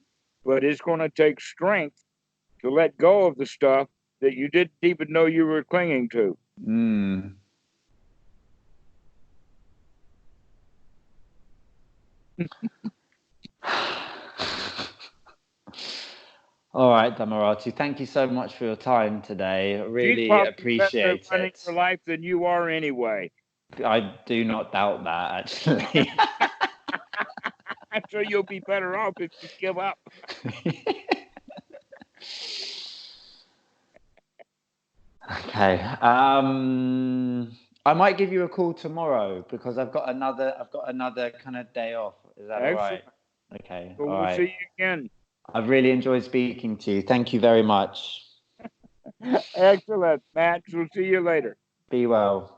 But it's going to take strength to let go of the stuff that you didn't even know you were clinging to. Mm. All right, Dhammarato. Thank you so much for your time today. I She's really probably better at appreciate running it. your life than you are anyway. I do not doubt that, actually. I'm sure you'll be better off if you give up. Okay. I might give you a call tomorrow because I've got another kind of day off. Is that all Excellent. right? Okay. So All we'll right. see you again. I've really enjoyed speaking to you. Thank you very much. Excellent, Matt. So see you later. Be well.